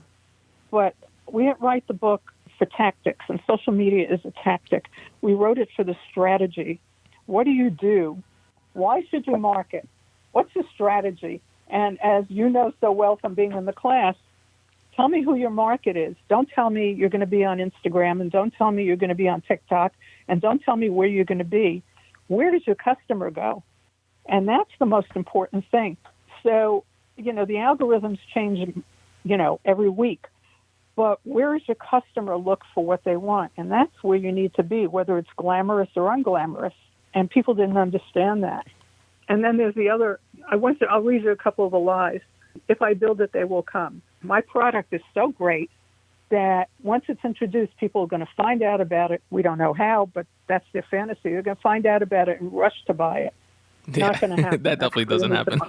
S2: But we didn't write the book for tactics, and social media is a tactic. We wrote it for the strategy. What do you do? Why should you market? What's the strategy? And as you know so well from being in the class, tell me who your market is. Don't tell me you're going to be on Instagram, and don't tell me you're going to be on TikTok, and don't tell me where you're going to be. Where does your customer go? And that's the most important thing. So, the algorithms change, every week. But where does your customer look for what they want? And that's where you need to be, whether it's glamorous or unglamorous. And people didn't understand that. And then there's the other, I'll read you a couple of the lies. If I build it, they will come. My product is so great that once it's introduced, people are going to find out about it. We don't know how, but that's their fantasy. They're going to find out about it and rush to buy it.
S1: Yeah,
S2: not going to happen.
S1: That definitely doesn't happen.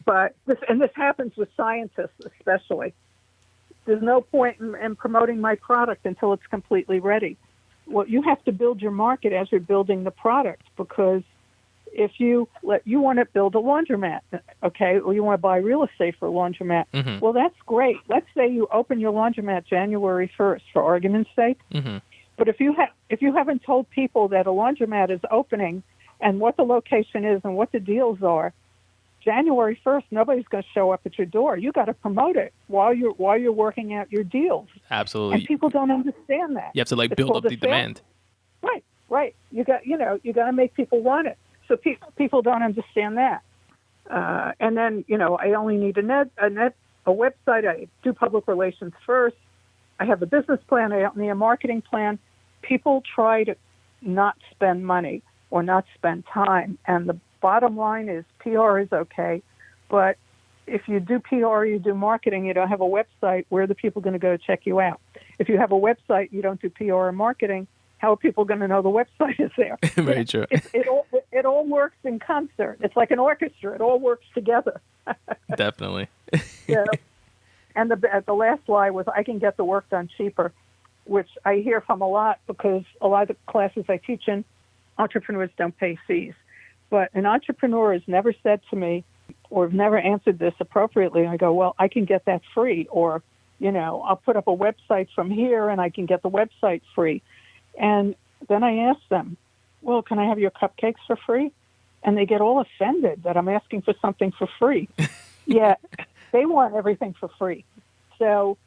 S2: But this happens with scientists especially. There's no point in promoting my product until it's completely ready. Well, you have to build your market as you're building the product, because if you want to build a laundromat, okay, or you want to buy real estate for a laundromat, well, that's great. Let's say you open your laundromat January 1st, for argument's sake. But if you haven't told people that a laundromat is opening and what the location is and what the deals are, January 1st, nobody's going to show up at your door. You got to promote it while you're working out your deals.
S1: Absolutely.
S2: And people don't understand that.
S1: You have to build up the demand.
S2: Right. You got to make people want it. So people don't understand that. And then, I only need a website. I do public relations first. I have a business plan. I don't need a marketing plan. People try to not spend money or not spend time. And the bottom line is PR is okay, but if you do PR or you do marketing, you don't have a website, where are the people going to go check you out? If you have a website, you don't do PR or marketing, how are people going to know the website is there?
S1: Very true.
S2: It all works in concert. It's like an orchestra. It all works together.
S1: Definitely.
S2: Yeah. And the last lie was, I can get the work done cheaper, which I hear from a lot, because a lot of the classes I teach in, entrepreneurs don't pay fees. But an entrepreneur has never said to me, or have never answered this appropriately. I go, well, I can get that free. Or, I'll put up a website from here and I can get the website free. And then I ask them, well, can I have your cupcakes for free? And they get all offended that I'm asking for something for free. Yeah, they want everything for free. So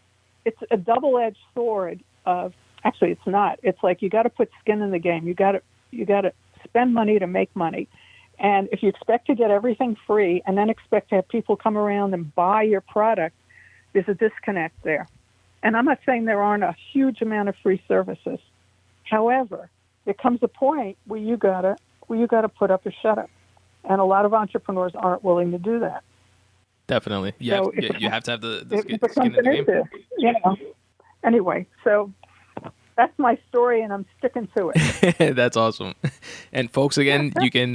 S2: it's a double-edged sword of, actually it's not. It's like, you got to put skin in the game. You got to spend money to make money. And if you expect to get everything free and then expect to have people come around and buy your product, there's a disconnect there. And I'm not saying there aren't a huge amount of free services. However, there comes a point where you gotta put up or shut up. And a lot of entrepreneurs aren't willing to do that.
S1: Definitely. You have to have the
S2: skin in the game. Anyway, so that's my story, and I'm sticking to it.
S1: That's awesome. And folks, again, you can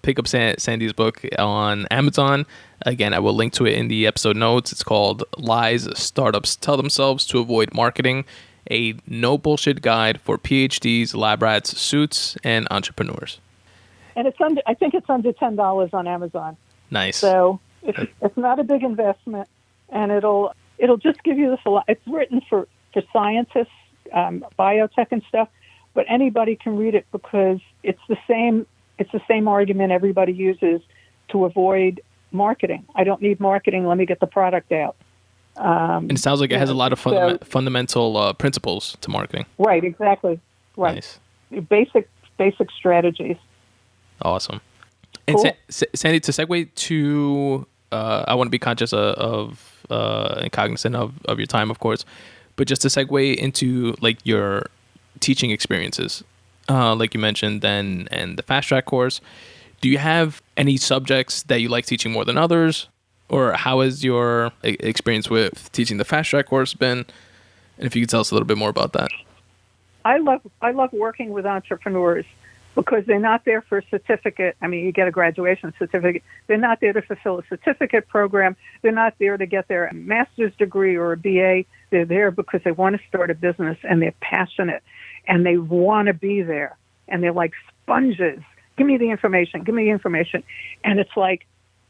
S1: pick up Sandy's book on Amazon. Again, I will link to it in the episode notes. It's called Lies Startups Tell Themselves to Avoid Marketing, a no bullshit guide for PhDs, lab rats, suits, and entrepreneurs.
S2: And I think it's under $10 on Amazon.
S1: Nice.
S2: So it's not a big investment, and it'll just give you this. It's written for scientists, biotech and stuff, but anybody can read it, because it's the same argument everybody uses to avoid marketing. I don't need marketing. Let me get the product out.
S1: And it sounds like it has a lot of fundamental principles to marketing.
S2: Right, exactly. Right.
S1: Nice.
S2: Basic strategies.
S1: Awesome. And cool. Sandy, to segue to, I want to be conscious of and cognizant of your time, of course, but just to segue into like your teaching experiences, like you mentioned, and the fast track course, do you have any subjects that you like teaching more than others? Or how has your experience with teaching the fast track course been? And if you could tell us a little bit more about that.
S2: I love working with entrepreneurs, because they're not there for a certificate. I mean, you get a graduation certificate. They're not there to fulfill a certificate program. They're not there to get their master's degree or a BA. They're there because they want to start a business, and they're passionate, and they want to be there. And they're like sponges. Give me the information. Give me the information. And it's like,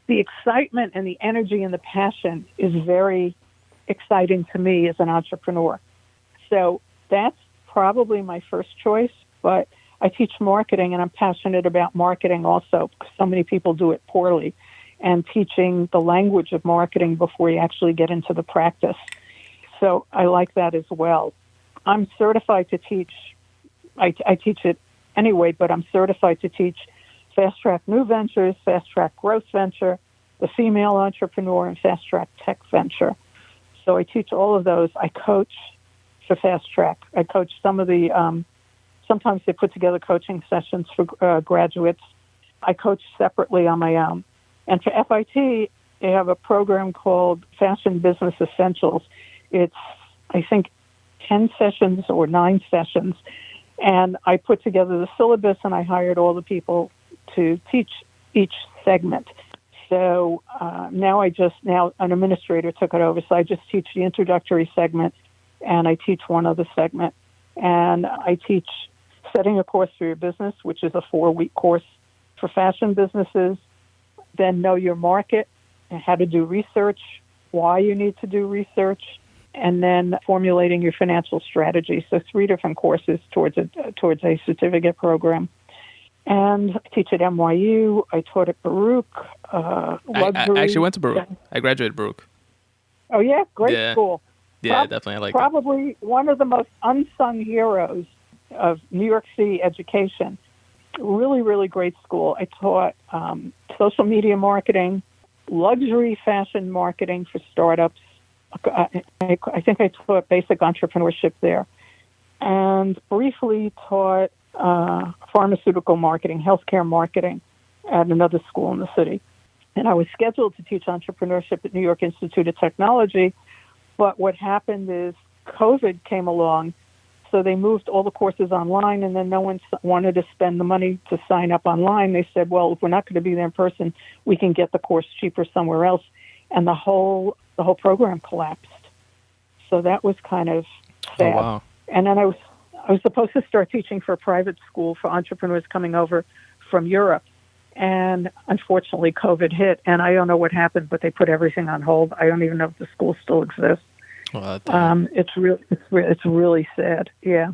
S2: the excitement and the energy and the passion is very exciting to me as an entrepreneur. So that's probably my first choice, but I teach marketing, and I'm passionate about marketing also, because so many people do it poorly, and teaching the language of marketing before you actually get into the practice. So I like that as well. I'm certified to teach. I teach it anyway, but I'm certified to teach Fast Track New Ventures, Fast Track Growth Venture, the Female Entrepreneur, and Fast Track Tech Venture. So I teach all of those. I coach for Fast Track. I coach some of the, sometimes they put together coaching sessions for graduates. I coach separately on my own. And for FIT, they have a program called Fashion Business Essentials. It's, I think, 10 sessions or 9 sessions. And I put together the syllabus, and I hired all the people to teach each segment. So now an administrator took it over. So I just teach the introductory segment, and I teach one other segment. And I teach Setting a Course for Your Business, which is a 4-week course for fashion businesses. Then Know Your Market, and how to do research, why you need to do research, and then formulating your financial strategy. So 3 different courses towards a certificate program. And I teach at NYU. I taught at Baruch.
S1: I actually went to Baruch. I graduated Baruch.
S2: Oh, yeah? Great school.
S1: Yeah, definitely. I like it.
S2: Probably one of the most unsung heroes of New York City education. Really, really great school. I taught social media marketing, luxury fashion marketing for startups. I think I taught basic entrepreneurship there, and briefly taught pharmaceutical marketing, healthcare marketing at another school in the city. And I was scheduled to teach entrepreneurship at New York Institute of Technology. But what happened is COVID came along, so they moved all the courses online, and then no one wanted to spend the money to sign up online. They said, well, if we're not going to be there in person, we can get the course cheaper somewhere else. And the whole program collapsed. So that was kind of sad.
S1: Oh, wow.
S2: And then I was supposed to start teaching for a private school for entrepreneurs coming over from Europe. And unfortunately, COVID hit, and I don't know what happened, but they put everything on hold. I don't even know if the school still exists.
S1: Well,
S2: It's really sad, yeah.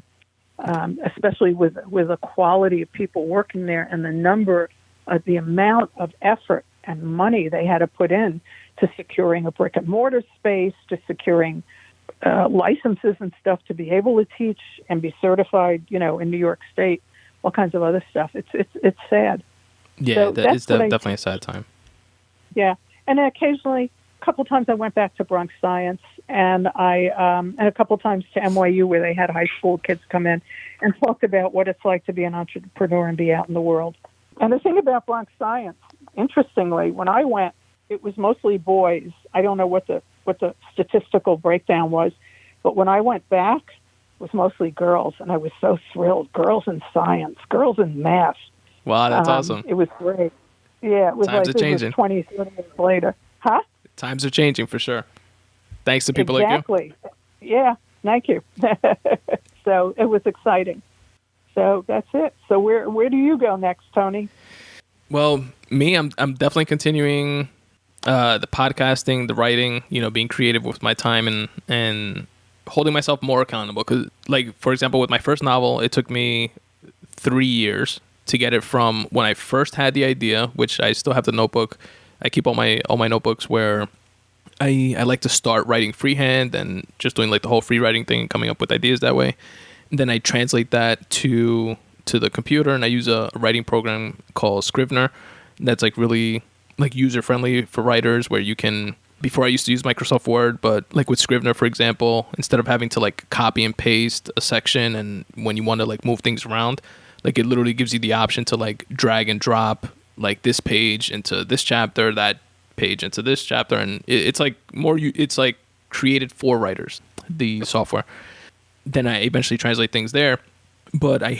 S2: Especially with the quality of people working there and the amount of effort and money they had to put in to securing a brick and mortar space, to securing licenses and stuff to be able to teach and be certified, in New York State, all kinds of other stuff. It's sad.
S1: Yeah,
S2: So
S1: that is
S2: that's what
S1: definitely a sad time.
S2: Yeah, and then occasionally, a couple times I went back to Bronx Science, and and a couple times to NYU, where they had high school kids come in and talked about what it's like to be an entrepreneur and be out in the world. And the thing about Bronx Science, interestingly, when I went, it was mostly boys. I don't know what the statistical breakdown was, but when I went back, it was mostly girls, and I was so thrilled. Girls in science, girls in math.
S1: Wow, that's awesome.
S2: It was great. Yeah, it was
S1: Times
S2: like
S1: are changing.
S2: It was 20, 30 years later. Huh?
S1: Times are changing for sure. Thanks to people
S2: exactly.
S1: like you.
S2: Yeah, thank you. So it was exciting. So that's it. So where do you go next, Tony?
S1: Well, me, I'm definitely continuing the podcasting, the writing, being creative with my time and holding myself more accountable. Because, like, for example, with my first novel, it took me 3 years to get it from when I first had the idea, which I still have the notebook. I keep all my notebooks where I like to start writing freehand and just doing like the whole free writing thing and coming up with ideas that way. And then I translate that to the computer, and I use a writing program called Scrivener that's like really like user friendly for writers, where you can, before I used to use Microsoft Word, but like with Scrivener, for example, instead of having to like copy and paste a section, and when you want to like move things around, like it literally gives you the option to like drag and drop like this page into this chapter, that page into this chapter, and it's like it's like created for writers, the software. Then I eventually translate things there, but I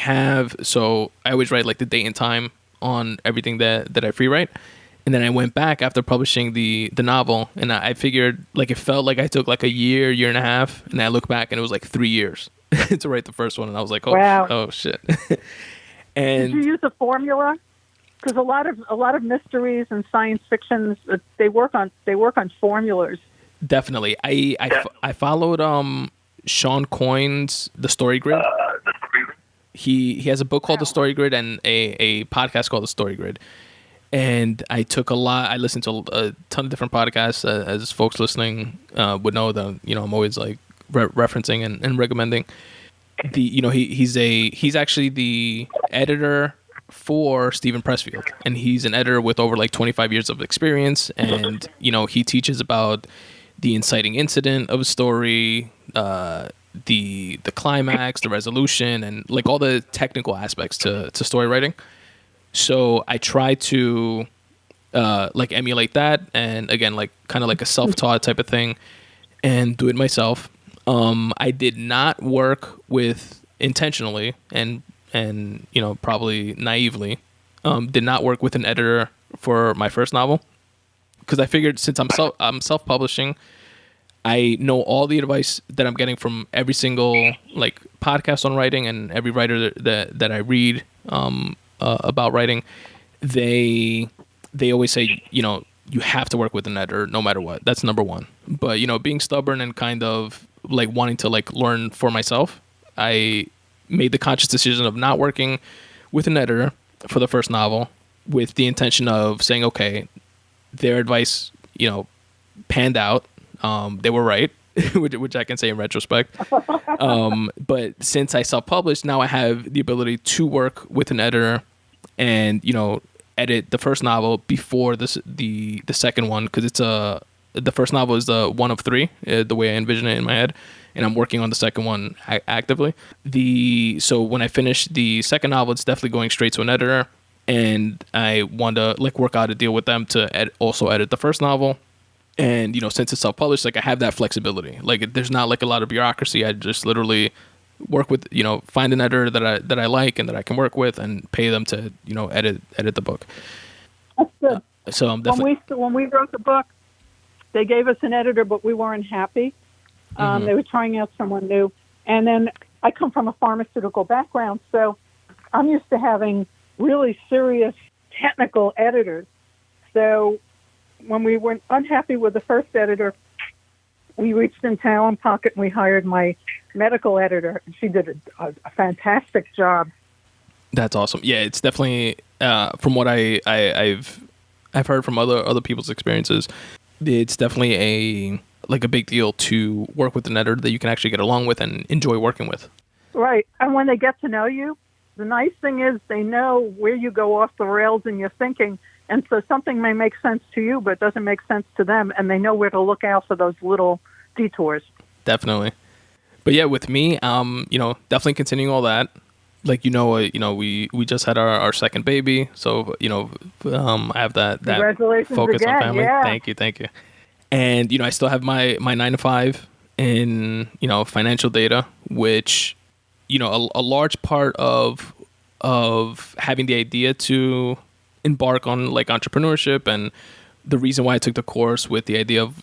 S1: always write like the date and time on everything that I free write. And then I went back after publishing the novel, and I figured like it felt like I took like a year and a half, and I look back and it was like 3 years to write the first one, and I was like,
S2: wow.
S1: Oh shit. And
S2: did you use a formula? Because a lot of mysteries and science fictions, they work on formulas.
S1: Definitely, I followed Sean Coyne's The Story Grid. He has a book called The Story Grid and a podcast called The Story Grid. And I listened to a ton of different podcasts, as folks listening would know that, I'm always like referencing and recommending. He's actually the editor for Stephen Pressfield, and he's an editor with over like 25 years of experience. And, he teaches about the inciting incident of a story, the climax, the resolution, and like all the technical aspects to story writing. So I try to like emulate that, and again, like kind of like a self-taught type of thing, and do it myself. I did not work with intentionally and probably naively, did not work with an editor for my first novel, because I figured since I'm self-publishing, I know all the advice that I'm getting from every single like podcast on writing, and every writer that I read about writing. They always say, you have to work with an editor no matter what. That's number one. But, being stubborn and kind of like wanting to like learn for myself, I made the conscious decision of not working with an editor for the first novel, with the intention of saying, okay, their advice, panned out. They were right, which I can say in retrospect. But since I self-published, now I have the ability to work with an editor and, edit the first novel before the second one, because it's the first novel is the one of three, the way I envision it in my head, and I'm working on the second one actively. So when I finish the second novel, it's definitely going straight to an editor, and I wanted to like work out a deal with them to also edit the first novel. And, since it's self-published, like I have that flexibility. Like there's not like a lot of bureaucracy. I just literally work with, find an editor that I like and that I can work with and pay them to, edit the book.
S2: That's good.
S1: So I'm definitely...
S2: When we wrote the book, they gave us an editor, but we weren't happy. They were trying out someone new. And then I come from a pharmaceutical background, so I'm used to having really serious technical editors. So when we were unhappy with the first editor, we reached in Talon Pocket and we hired my medical editor. And she did a fantastic job.
S1: That's awesome. Yeah, it's definitely from what I've heard from other people's experiences, it's definitely a big deal to work with an editor that you can actually get along with and enjoy working with.
S2: Right. And when they get to know you, the nice thing is they know where you go off the rails in your thinking. And so something may make sense to you, but doesn't make sense to them. And they know where to look out for those little detours.
S1: Definitely. But yeah, with me, definitely continuing all that. Like, we just had our second baby. So, I have that focus
S2: again,
S1: on family.
S2: Yeah.
S1: Thank you. And, I still have my 9 to 5 in, financial data, which, a large part of having the idea to embark on like entrepreneurship, and the reason why I took the course with the idea of,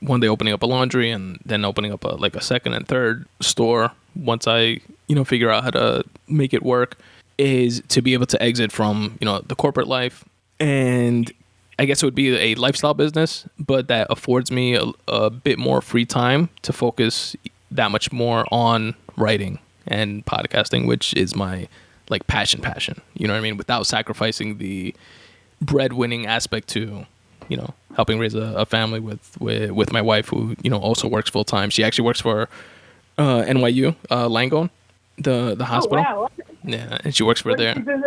S1: one day opening up a laundry and then opening up a second and third store once I, figure out how to make it work, is to be able to exit from, the corporate life. And I guess it would be a lifestyle business, but that affords me a bit more free time to focus that much more on writing and podcasting, which is my like passion, you know what I mean? Without sacrificing the breadwinning aspect to, helping raise a family with my wife, who, also works full time. She actually works for NYU, Langone, the hospital.
S2: Oh, wow.
S1: Yeah, and she works for
S2: What
S1: there.
S2: does she do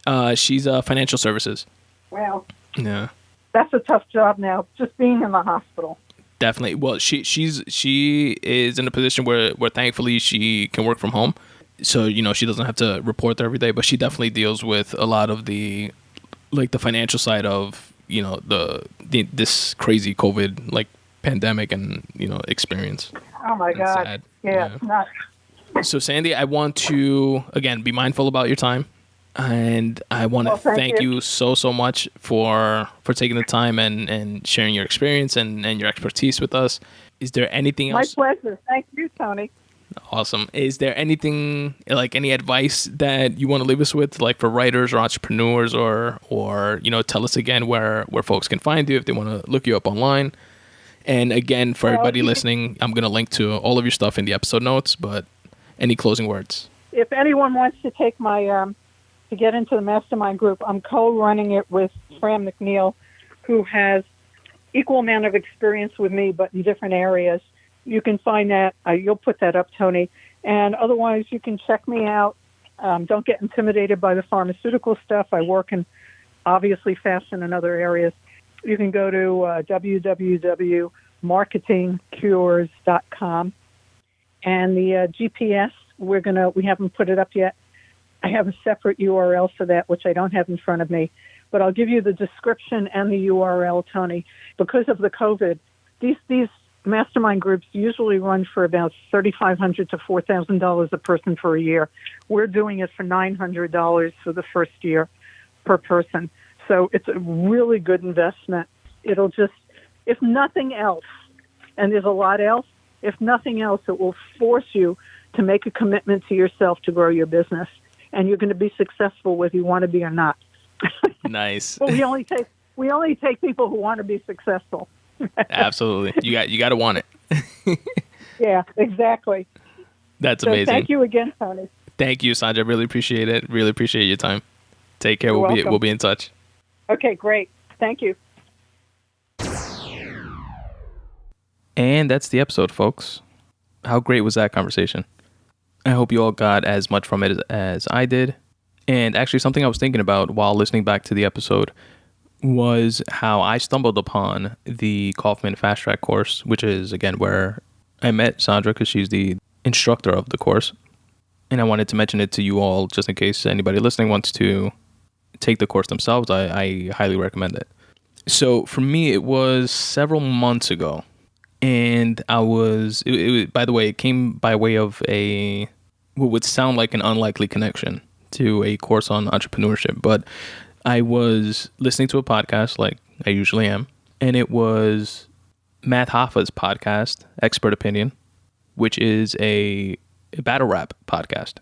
S2: there?
S1: She's financial services.
S2: Wow.
S1: Yeah.
S2: That's a tough job now, just being in the hospital.
S1: Definitely. Well, she is in a position where thankfully she can work from home. So, she doesn't have to report there every day, but she definitely deals with a lot of the financial side of, this crazy COVID like pandemic and, experience.
S2: Oh my God.
S1: Sad.
S2: Yeah, it's not.
S1: So Sandy, I want to, again, be mindful about your time. And I want to thank you so much for taking the time and sharing your experience and your expertise with us. Is there anything else?
S2: My pleasure. Thank you, Tony.
S1: Awesome. Is there anything, like any advice that you want to leave us with, like for writers or entrepreneurs, or tell us again where folks can find you if they want to look you up online? And again, for everybody listening, I'm going to link to all of your stuff in the episode notes, but any closing words?
S2: If anyone wants to take my, to get into the mastermind group, I'm co-running it with Franne McNeal, who has equal amount of experience with me, but in different areas. You can find that. You'll put that up, Tony. And otherwise, you can check me out. Don't get intimidated by the pharmaceutical stuff. I work in, obviously, fashion and other areas. You can go to www.marketingcures.com. And the GPS, we haven't put it up yet. I have a separate URL for that, which I don't have in front of me. But I'll give you the description and the URL, Tony. Because of the COVID, these mastermind groups usually run for about $3,500 to $4,000 a person for a year. We're doing it for $900 for the first year per person. So it's a really good investment. It'll just, if nothing else, and there's a lot else, if nothing else, it will force you to make a commitment to yourself to grow your business. And you're going to be successful whether you want to be or not.
S1: Nice.
S2: But we only take people who want to be successful.
S1: Absolutely. You got to want it.
S2: Yeah, exactly.
S1: That's amazing.
S2: Thank you again, Tony.
S1: Thank you, Sandra. Really appreciate it. Really appreciate your time. Take care.
S2: You're
S1: We'll be in touch.
S2: Okay, great. Thank you.
S1: And that's the episode, folks. How great was that conversation? I hope you all got as much from it as I did. And actually, something I was thinking about while listening back to the episode was how I stumbled upon the Kauffman Fast Track course, which is, again, where I met Sandra because she's the instructor of the course. And I wanted to mention it to you all just in case anybody listening wants to take the course themselves, I highly recommend it. So for me, it was several months ago. And by the way, it came by way of what would sound like an unlikely connection to a course on entrepreneurship. But I was listening to a podcast like I usually am, and it was Matt Hoffa's podcast, Expert Opinion, which is a battle rap podcast,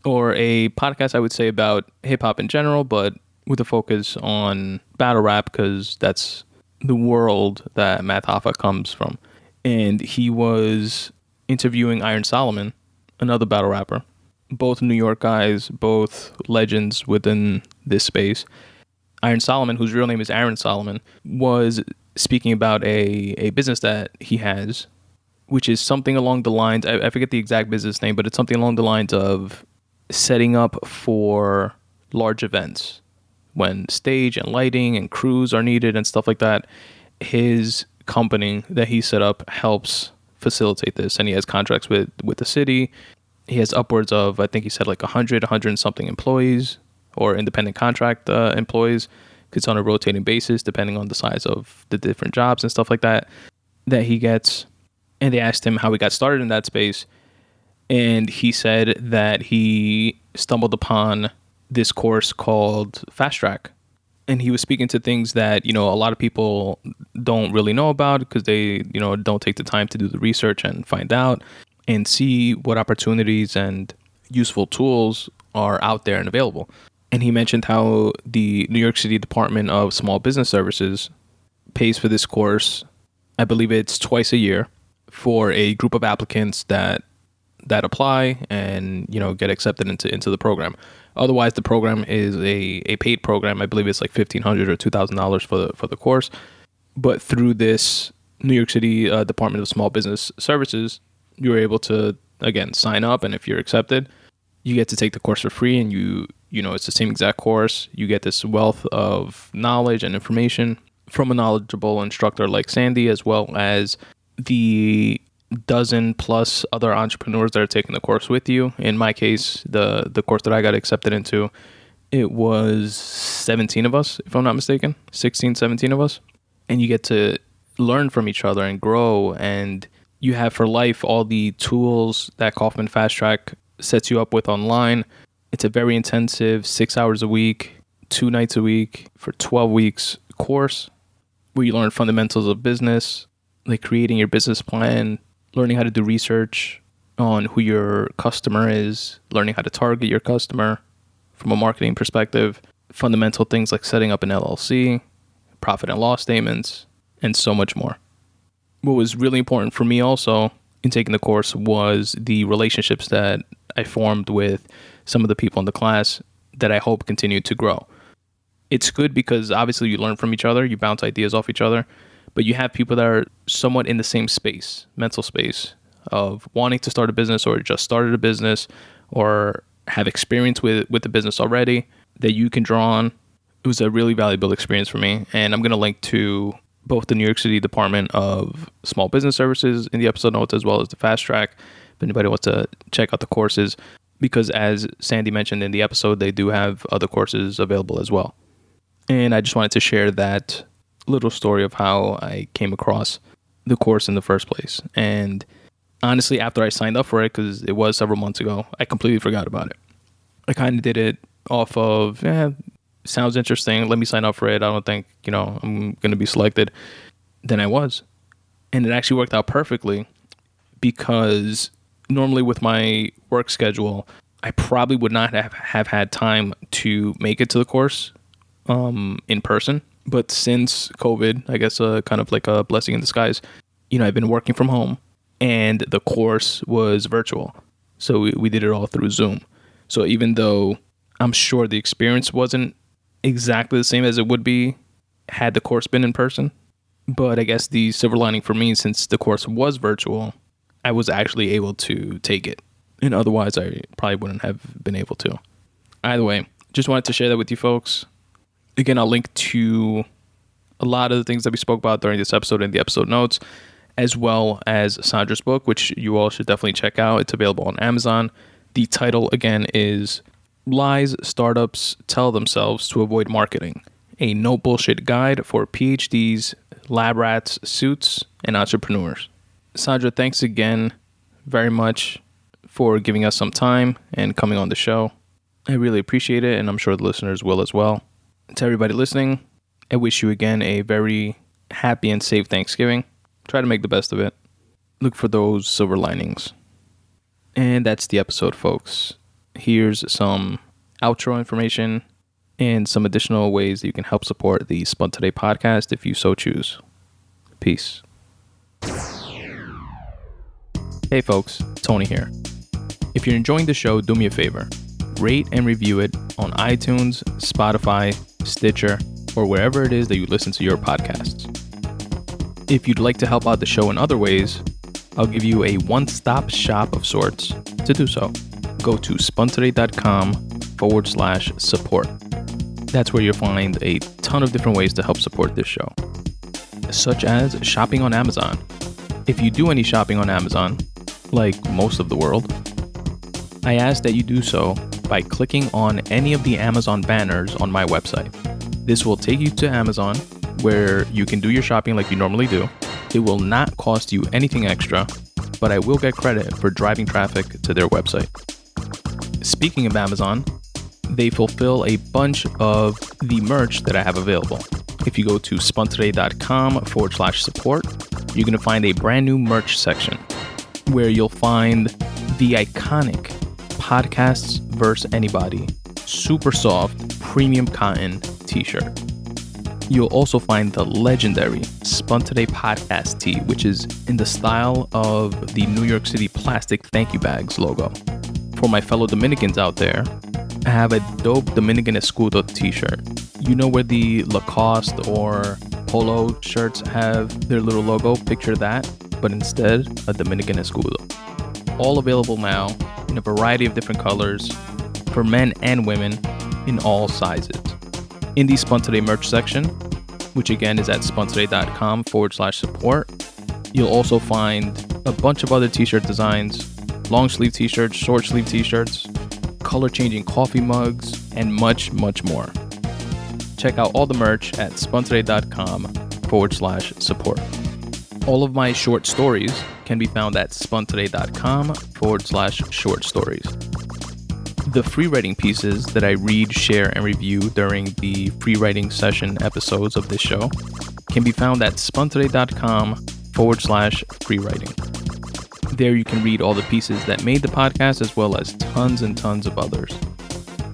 S1: or a podcast, I would say, about hip hop in general, but with a focus on battle rap because that's the world that Matt Hoffa comes from. And he was interviewing Iron Solomon, another battle rapper, both New York guys, both legends within this space. Iron Solomon, whose real name is Aaron Solomon, was speaking about a business that he has, which is something along the lines, I forget the exact business name, but it's something along the lines of setting up for large events when stage and lighting and crews are needed and stuff like that. His company that he set up helps facilitate this, and he has contracts with the city. He has upwards of, I think he said, like 100 and something employees or independent contract employees. It's on a rotating basis depending on the size of the different jobs and stuff like that he gets. And they asked him how he got started in that space, and he said that he stumbled upon this course called Fast Track. And he was speaking to things that, a lot of people don't really know about because they, don't take the time to do the research and find out and see what opportunities and useful tools are out there and available. And he mentioned how the New York City Department of Small Business Services pays for this course. I believe it's twice a year for a group of applicants that apply and, get accepted into the program. Otherwise, the program is a paid program. I believe it's like $1,500 or $2,000 for the course. But through this New York City Department of Small Business Services, you're able to, again, sign up. And if you're accepted, you get to take the course for free. And it's the same exact course. You get this wealth of knowledge and information from a knowledgeable instructor like Sandy, as well as the dozen plus other entrepreneurs that are taking the course with you. In my case, the course that I got accepted into, it was 17 of us, if I'm not mistaken, 16, 17 of us. And you get to learn from each other and grow. And you have for life all the tools that Kauffman Fast Track sets you up with online. It's a very intensive 6 hours a week, 2 nights a week for 12 weeks course where you learn fundamentals of business, like creating your business plan, learning how to do research on who your customer is, learning how to target your customer from a marketing perspective, fundamental things like setting up an LLC, profit and loss statements, and so much more. What was really important for me also in taking the course was the relationships that I formed with some of the people in the class that I hope continue to grow. It's good because obviously you learn from each other, you bounce ideas off each other, but you have people that are somewhat in the same space, mental space, of wanting to start a business or just started a business or have experience with the business already that you can draw on. It was a really valuable experience for me. And I'm going to link to both the New York City Department of Small Business Services in the episode notes, as well as the Fast Track, if anybody wants to check out the courses, because as Sandy mentioned in the episode, they do have other courses available as well. And I just wanted to share that little story of how I came across the course in the first place. And honestly, after I signed up for it, because it was several months ago, I completely forgot about it. I kind of did it off of, sounds interesting, let me sign up for it. I don't think, I'm going to be selected. Then I was. And it actually worked out perfectly because normally with my work schedule, I probably would not have had time to make it to the course in person. But since COVID, I guess kind of like a blessing in disguise, I've been working from home and the course was virtual. So we did it all through Zoom. So even though I'm sure the experience wasn't exactly the same as it would be had the course been in person, but I guess the silver lining for me, since the course was virtual, I was actually able to take it. And otherwise, I probably wouldn't have been able to. Either way, just wanted to share that with you folks. Again, I'll link to a lot of the things that we spoke about during this episode in the episode notes, as well as Sandra's book, which you all should definitely check out. It's available on Amazon. The title, again, is Lies startups tell themselves to avoid marketing. A no bullshit guide for PhDs, lab rats, suits, and entrepreneurs. Sandra, thanks again very much for giving us some time and coming on the show. I really appreciate it, and I'm sure the listeners will as well. To everybody listening, I wish you again a very happy and safe Thanksgiving. Try to make the best of it. Look for those silver linings. And that's the episode, folks. Here's some outro information and some additional ways that you can help support the Spun Today podcast if you so choose. Peace. Hey folks, Tony here. If you're enjoying the show, do me a favor. Rate and review it on iTunes, Spotify, Stitcher, or wherever it is that you listen to your podcasts. If you'd like to help out the show in other ways, I'll give you a one-stop shop of sorts to do so. Go to spuntoday.com/support. That's where you'll find a ton of different ways to help support this show, such as shopping on Amazon. If you do any shopping on Amazon, like most of the world, I ask that you do so by clicking on any of the Amazon banners on my website. This will take you to Amazon, where you can do your shopping like you normally do. It will not cost you anything extra, but I will get credit for driving traffic to their website. Speaking of Amazon, they fulfill a bunch of the merch that I have available. If you go to spuntoday.com/support, you're going to find a brand new merch section where you'll find the iconic Podcasts vs. Anybody super soft premium cotton t-shirt. You'll also find the legendary Spun Today Podcast tee, which is in the style of the New York City plastic thank you bags logo. For my fellow Dominicans out there, I have a dope Dominican Escudo t-shirt. You know where the Lacoste or Polo shirts have their little logo? Picture that, but instead a Dominican Escudo. All available now in a variety of different colors for men and women in all sizes. In the Spun Today merch section, which again is at spuntoday.com/support, you'll also find a bunch of other t-shirt designs, long sleeve t-shirts, short sleeve t-shirts, color changing coffee mugs, and much, much more. Check out all the merch at spuntoday.com/support. All of my short stories can be found at spuntoday.com/short stories. The free writing pieces that I read, share, and review during the free writing session episodes of this show can be found at spuntoday.com/free writing. There you can read all the pieces that made the podcast as well as tons and tons of others.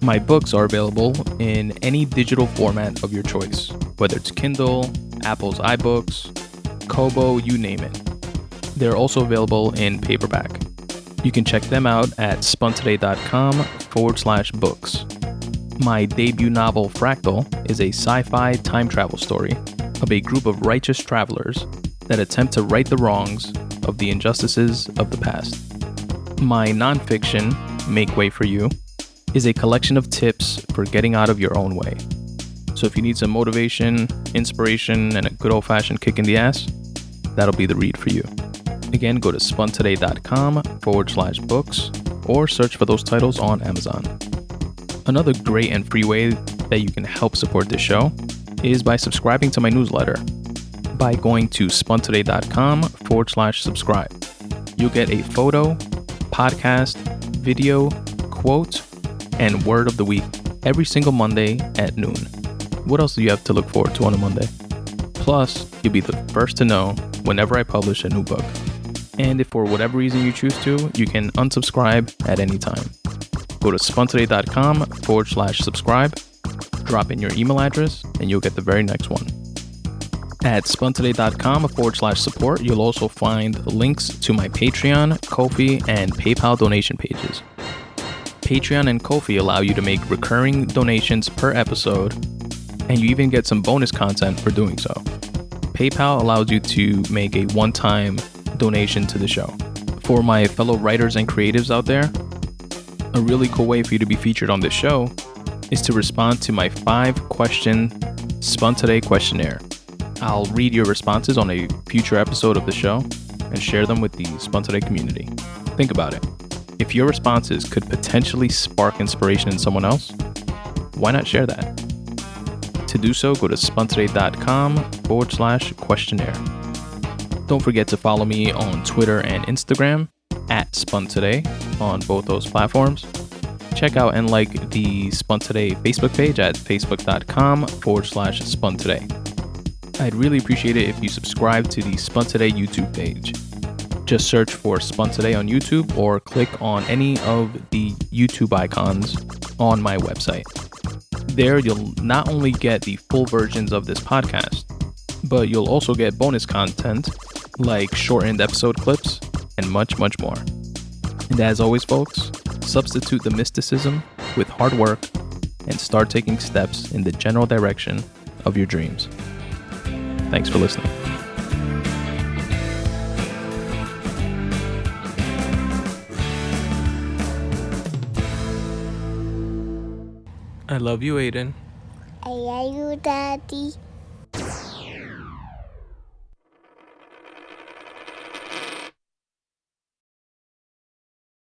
S1: My books are available in any digital format of your choice, whether it's Kindle, Apple's iBooks, Kobo, you name it. They're also available in paperback. You can check them out at spuntoday.com/books. My debut novel, Fractal, is a sci-fi time travel story of a group of righteous travelers that attempt to right the wrongs of the injustices of the past. My nonfiction, Make Way for You, is a collection of tips for getting out of your own way. So if you need some motivation, inspiration, and a good old-fashioned kick in the ass, that'll be the read for you. Again, go to spuntoday.com/books or search for those titles on Amazon. Another great and free way that you can help support this show is by subscribing to my newsletter by going to spuntoday.com/subscribe. You'll get a photo, podcast, video, quote, and word of the week every single Monday at noon. What else do you have to look forward to on a Monday? Plus, you'll be the first to know whenever I publish a new book. And if for whatever reason you choose to, you can unsubscribe at any time. Go to spuntoday.com/subscribe, drop in your email address, and you'll get the very next one. At spuntoday.com/support, you'll also find links to my Patreon, Ko-fi, and PayPal donation pages. Patreon and Ko-fi allow you to make recurring donations per episode, and you even get some bonus content for doing so. PayPal allows you to make a one-time donation to the show. For my fellow writers and creatives out there, a really cool way for you to be featured on this show is to respond to my 5-question Spun Today questionnaire. I'll read your responses on a future episode of the show and share them with the Spun Today community. Think about it. If your responses could potentially spark inspiration in someone else, why not share that? To do so, go to spuntoday.com/questionnaire. Don't forget to follow me on Twitter and Instagram at Spun Today on both those platforms. Check out and like the Spun Today Facebook page at facebook.com/Spun Today. I'd really appreciate it if you subscribe to the Spun Today YouTube page. Just search for Spun Today on YouTube or click on any of the YouTube icons on my website. There, you'll not only get the full versions of this podcast, but you'll also get bonus content like shortened episode clips and much, much more. And as always, folks, substitute the mysticism with hard work and start taking steps in the general direction of your dreams. Thanks for listening. I love you, Aiden.
S3: I love you, Daddy.